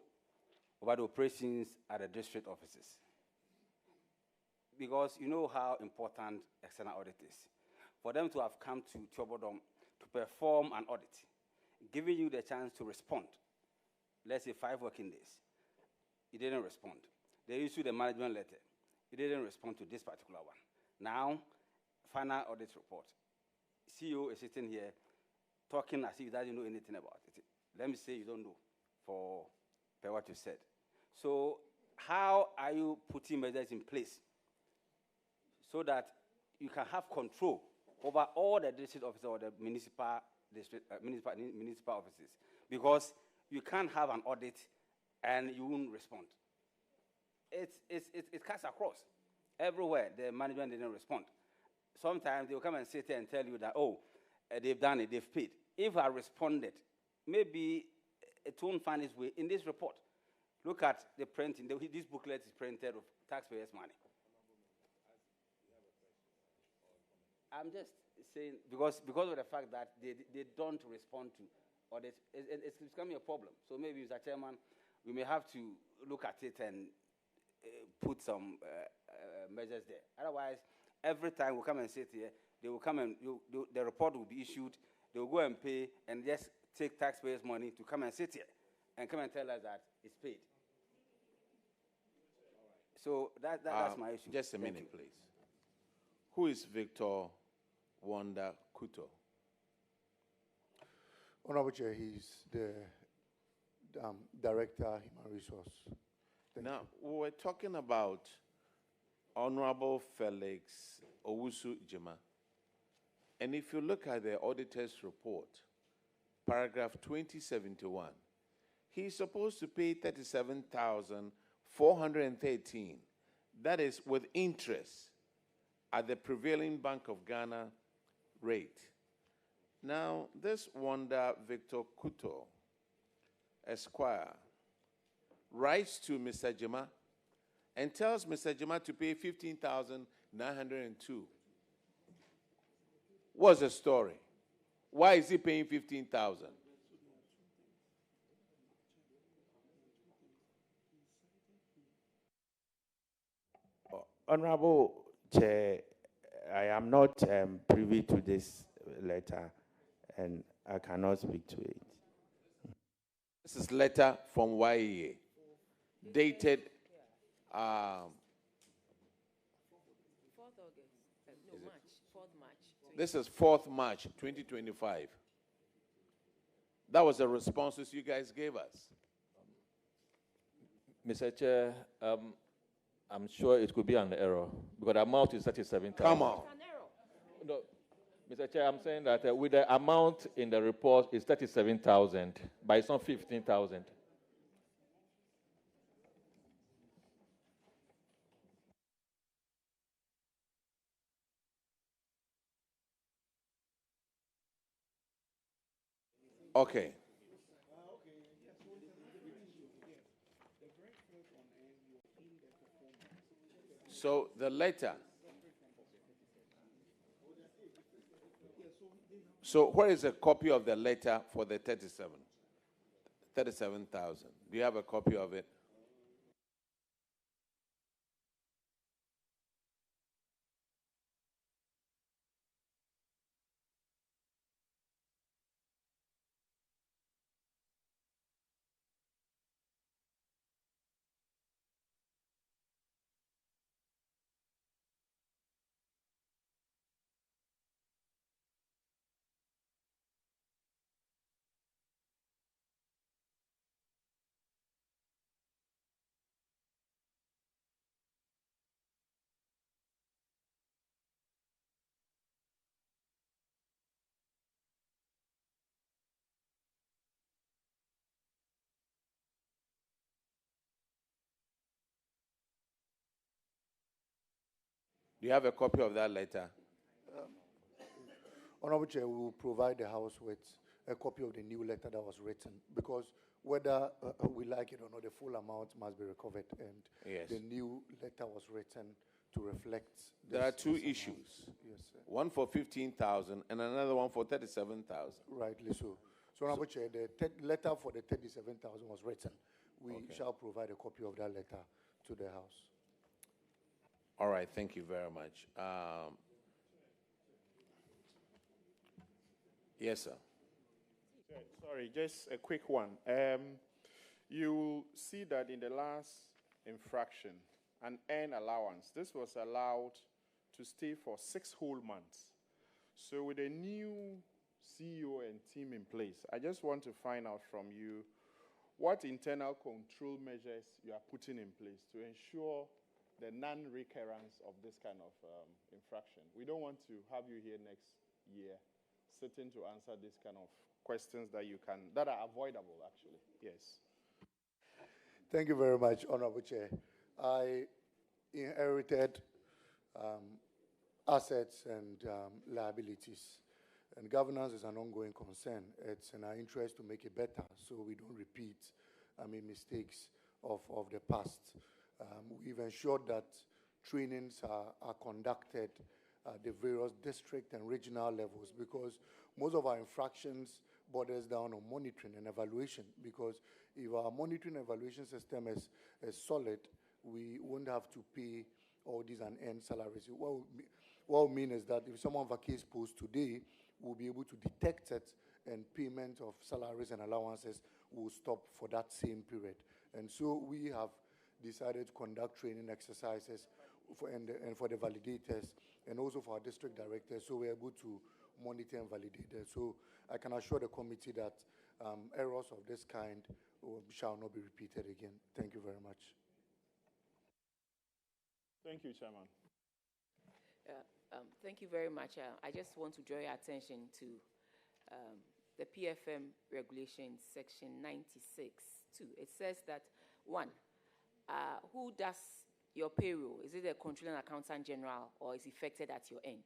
over the operations at the district offices. Because you know how important external audit is. for them to have come to Chobodom to perform an audit, giving you the chance to respond, let's say 5 working days. You didn't respond. They issued a management letter. You didn't respond to this particular one. Now, final audit report. CEO is sitting here talking as if he doesn't know anything about it. Let me say you don't know for what you said. So how are you putting measures in place so that you can have control over all the district offices or the municipal offices? Because you can't have an audit and you won't respond. It cuts across. Everywhere, the management didn't respond. Sometimes they will come and sit here and tell you that, oh, they've done it, they've paid. If I responded, maybe it won't find its way in this report. Look at the printing. This booklet is printed of taxpayers' money. I'm just saying, because of the fact that they don't respond to audit, it's becoming a problem. So maybe, Mr. Chairman, we may have to look at it and put some measures there. Otherwise, every time we come and sit here, they will come and the report will be issued. They will go and pay and just take taxpayers' money to come and sit here and come and tell us that it's paid. So that's my issue. Just a minute, please. Who is Victor Wanda Kuto? Honorable Chair, he's the Director, Human Resource. Now, we were talking about Honorable Felix Owusu Jima. And if you look at the auditor's report, paragraph 2071, he's supposed to pay $37,413. That is with interest at the prevailing Bank of Ghana rate. Now, this Wanda Victor Kuto, Esquire, writes to Mr. Jima and tells Mr. Jima to pay $15,902. What's the story? Why is he paying $15,000? Honorable Chair, I am not privy to this letter, and I cannot speak to it. This is letter from YEA, dated 4th August. No, March. 4th March. This is 4th March 2025. That was the responses you guys gave us. Mr. Chair, I'm sure it could be an error because the amount is 37,000. Come on. No, Mr. Chair, I'm saying that with the amount in the report is 37,000, but it's not 15,000. Okay. So the letter. So where is a copy of the letter for the 37,000? Do you have a copy of it? Do you have a copy of that letter? Honorable Chair, we will provide the House with a copy of the new letter that was written, because whether we like it or not, the full amount must be recovered, and Yes. the new letter was written to reflect. There are two this issues. amount. Yes, sir. One for 15,000 and another one for 37,000. Rightly so. So, Honorable Chair, the letter for the 37,000 was written. We shall provide a copy of that letter to the House. All right, thank you very much. Yes, sir. Sorry, just a quick one. You will see that in the last infraction, an earned allowance, this was allowed to stay for 6 whole months. So with a new CEO and team in place, I just want to find out from you what internal control measures you are putting in place to ensure the non-recurrence of this kind of infraction. We don't want to have you here next year sitting to answer this kind of questions that are avoidable, actually. Yes. Thank you very much, Honorable Chair. I inherited assets and liabilities, and governance is an ongoing concern. It's in our interest to make it better so we don't repeat mistakes of the past. We've ensured that trainings are conducted at the various district and regional levels, because most of our infractions borders down on monitoring and evaluation, because if our monitoring and evaluation system is solid, we won't have to pay all these unearned salaries. What I mean is that if someone vacates post today, we'll be able to detect it, and payment of salaries and allowances will stop for that same period. And so we have decided to conduct training exercises for the validators and also for our district directors, so we're able to monitor and validate that. So I can assure the committee that errors of this kind shall not be repeated again. Thank you very much. Thank you, Chairman. Thank you very much. I just want to draw your attention to the PFM regulations, section 96(2). It says that, 1, who does your payroll? Is it the controlling accountant general, or is it effected at your end?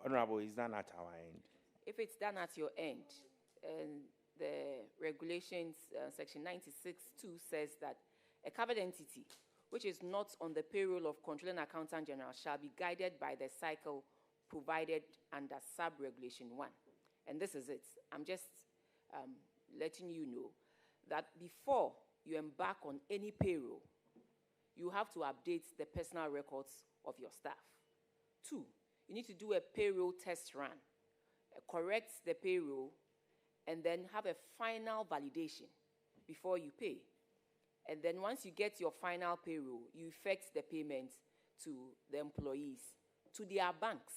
Honorable, is done at our end. If it's done at your end, and the regulations, section 96(2) says that a covered entity which is not on the payroll of controlling accountant general shall be guided by the cycle provided under sub-regulation 1. And this is it. I'm just letting you know that before you embark on any payroll, you have to update the personal records of your staff. 2, you need to do a payroll test run, correct the payroll, and then have a final validation before you pay. And then once you get your final payroll, you effect the payment to the employees, to their banks,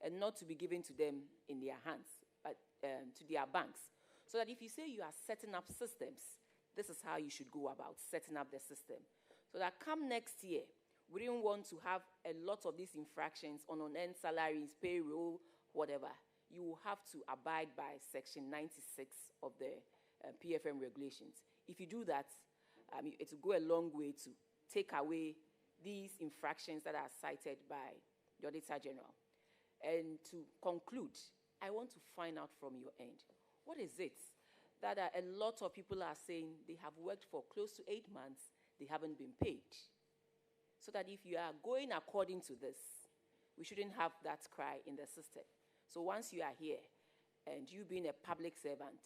and not to be given to them in their hands, but to their banks. So that if you say you are setting up systems, this is how you should go about setting up the system. So that come next year, we didn't want to have a lot of these infractions on unearned salaries, payroll, whatever. You will have to abide by section 96 of the PFM regulations. If you do that, it will go a long way to take away these infractions that are cited by the Auditor General. And to conclude, I want to find out from your end, what is it that a lot of people are saying they have worked for close to 8 months, they haven't been paid? So that if you are going according to this, we shouldn't have that cry in the system. So once you are here, and you being a public servant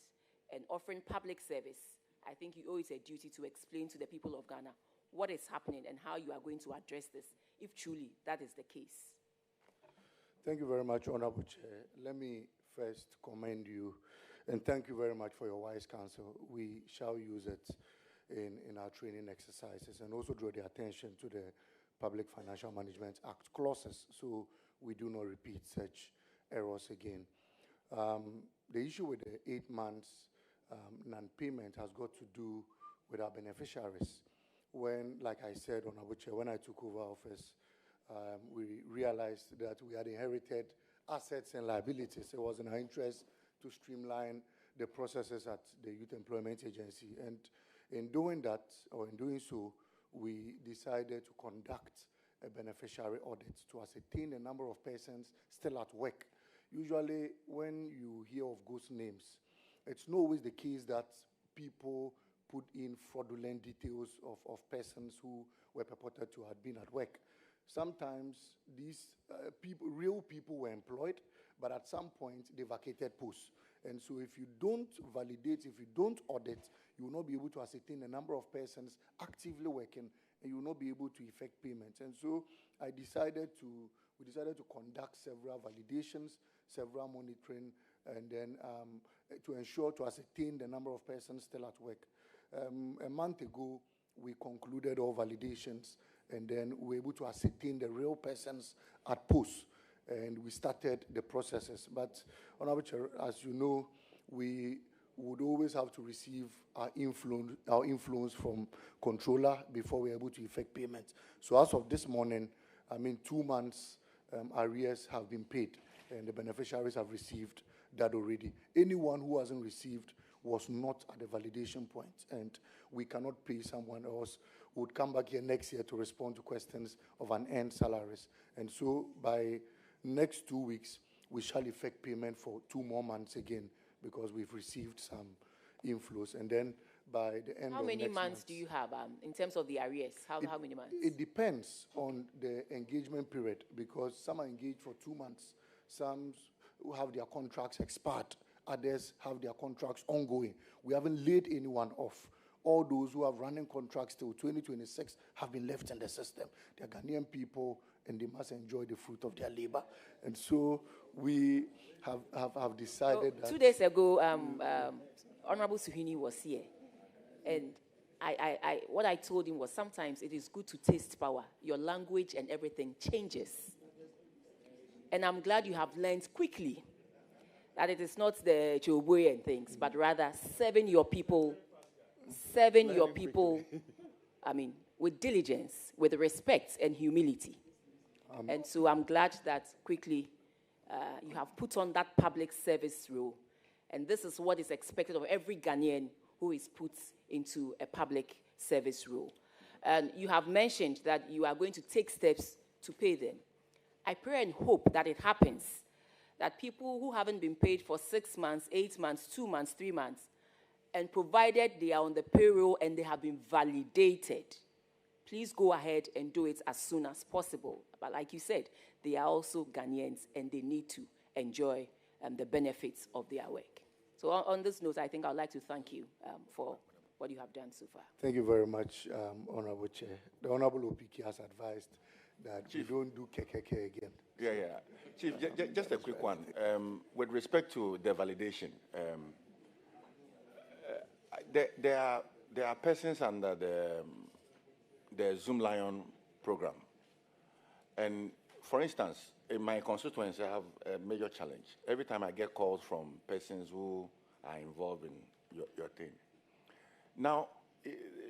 and offering public service, I think you owe it a duty to explain to the people of Ghana what is happening and how you are going to address this, if truly that is the case. Thank you very much, Honorable Chair. Let me first commend you and thank you very much for your wise counsel. We shall use it in our training exercises, and also draw the attention to the Public Financial Management Act clauses so we do not repeat such errors again. The issue with the 8 months non-payment has got to do with our beneficiaries. When, like I said, Honorable Chair, when I took over office, we realized that we had inherited assets and liabilities. It was in our interest to streamline the processes at the Youth Employment Agency. And in doing that, or in doing so, we decided to conduct a beneficiary audit to ascertain the number of persons still at work. Usually, when you hear of ghost names, it's not always the case that people put in fraudulent details of persons who were purported to have been at work. Sometimes these real people were employed, but at some point they vacated posts. And so if you don't validate, if you don't audit, you will not be able to ascertain the number of persons actively working, and you will not be able to effect payments. And so I decided to we decided to conduct several validations, several monitoring, and then to ensure, to ascertain the number of persons still at work. A month ago, we concluded all validations, and then we were able to ascertain the real persons at post, and we started the processes. But, Honorable Chair, as you know, we would always have to receive our influence from controller before we're able to effect payments. So as of this morning, 2 months arrears have been paid, and the beneficiaries have received that already. Anyone who hasn't received was not at the validation point, and we cannot pay someone else who would come back here next year to respond to questions of unearned salaries. And so by next 2 weeks, we shall effect payment for 2 more months again, because we've received some inflows. And then by the end How of many next months month, do you have in terms of the arrears? How many months? it depends on the engagement period, because some are engaged for 2 months, some who have their contracts expired, others have their contracts ongoing. We haven't laid anyone off. All those who have running contracts till 2026 have been left in the system. They're Ghanaian people, and they must enjoy the fruit of their labor. And so we have decided that... 2 days ago, Honorable Suhini was here, and what I told him was sometimes it is good to taste power. Your language and everything changes. And I'm glad you have learned quickly that it is not the Choboy and things, but rather serving your people, with diligence, with respect and humility. And so I'm glad that quickly you have put on that public service role. And this is what is expected of every Ghanaian who is put into a public service role. And you have mentioned that you are going to take steps to pay them. I pray and hope that it happens, that people who haven't been paid for 6 months, 8 months, 2 months, 3 months, and provided they are on the payroll and they have been validated, please go ahead and do it as soon as possible. But like you said, they are also Ghanaians and they need to enjoy the benefits of their work. So on this note, I think I'd like to thank you for what you have done so far. Thank you very much, Honorable Chair. The Honorable OPK has advised that Chief, we don't do kekeke again. Yeah. Chief, just a quick one. With respect to the validation, there are persons under the Zoom Lion program. And for instance, in my constituency, I have a major challenge. Every time I get calls from persons who are involved in your thing. Now,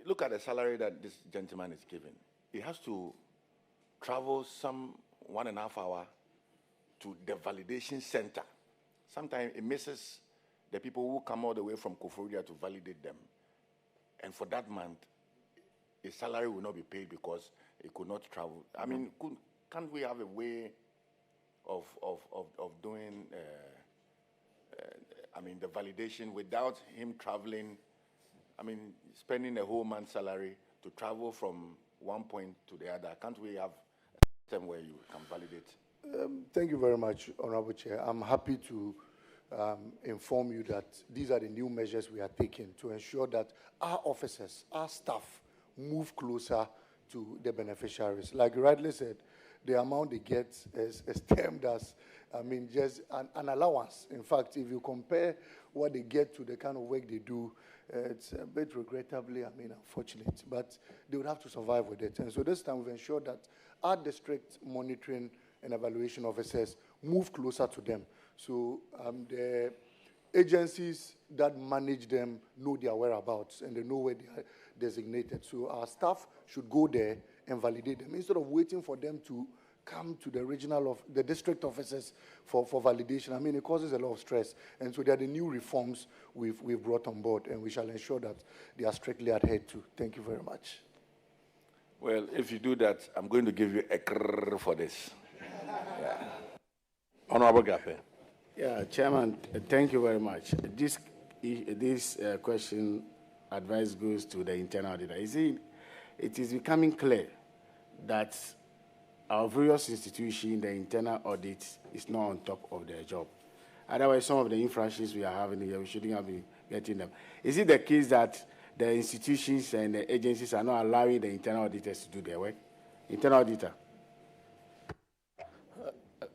look at the salary that this gentleman is given. He has to travel some 1.5 hours to the validation center. Sometimes it misses the people who come all the way from Koforidua to validate them. And for that month, his salary will not be paid because he could not travel. I mean, can't we have a way of doing, the validation without him traveling, spending a whole month's salary to travel from one point to the other? Can't we have a system where you can validate? Thank you very much, Honorable Chair. I'm happy to inform you that these are the new measures we are taking to ensure that our officers, our staff, move closer to the beneficiaries. Like you rightly said, the amount they get is termed as, just an allowance. In fact, if you compare what they get to the kind of work they do, it's a bit regrettably, unfortunate, but they would have to survive with it. And so this time we've ensured that our district monitoring and evaluation officers move closer to them. So the agencies that manage them know their whereabouts and they know where they are designated. So our staff should go there and validate them instead of waiting for them to come to the district offices for validation. It causes a lot of stress. And so there are the new reforms we've brought on board, and we shall ensure that they are strictly adhered to. Thank you very much. Well, if you do that, I'm going to give you a crrr for this. Yeah. Honorable Gape. Yeah, Chairman, thank you very much. This question advice goes to the internal auditor. It is becoming clear that our various institutions, the internal audit is not on top of their job. Otherwise, some of the infractions we are having here, we shouldn't have been getting them. Is it the case that the institutions and the agencies are not allowing the internal auditors to do their work? Internal auditor.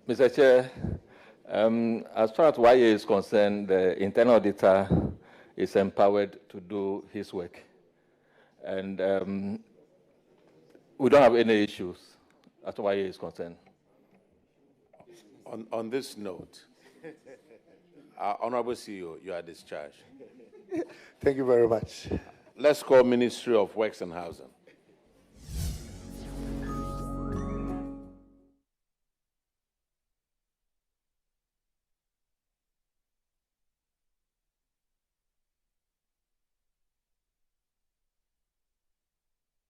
Mr. Chair, as far as YA is concerned, the internal auditor is empowered to do his work. And we don't have any issues as far as YA is concerned. On this note, Honorable CEO, you are discharged. Thank you very much. Let's call Ministry of Works and Housing.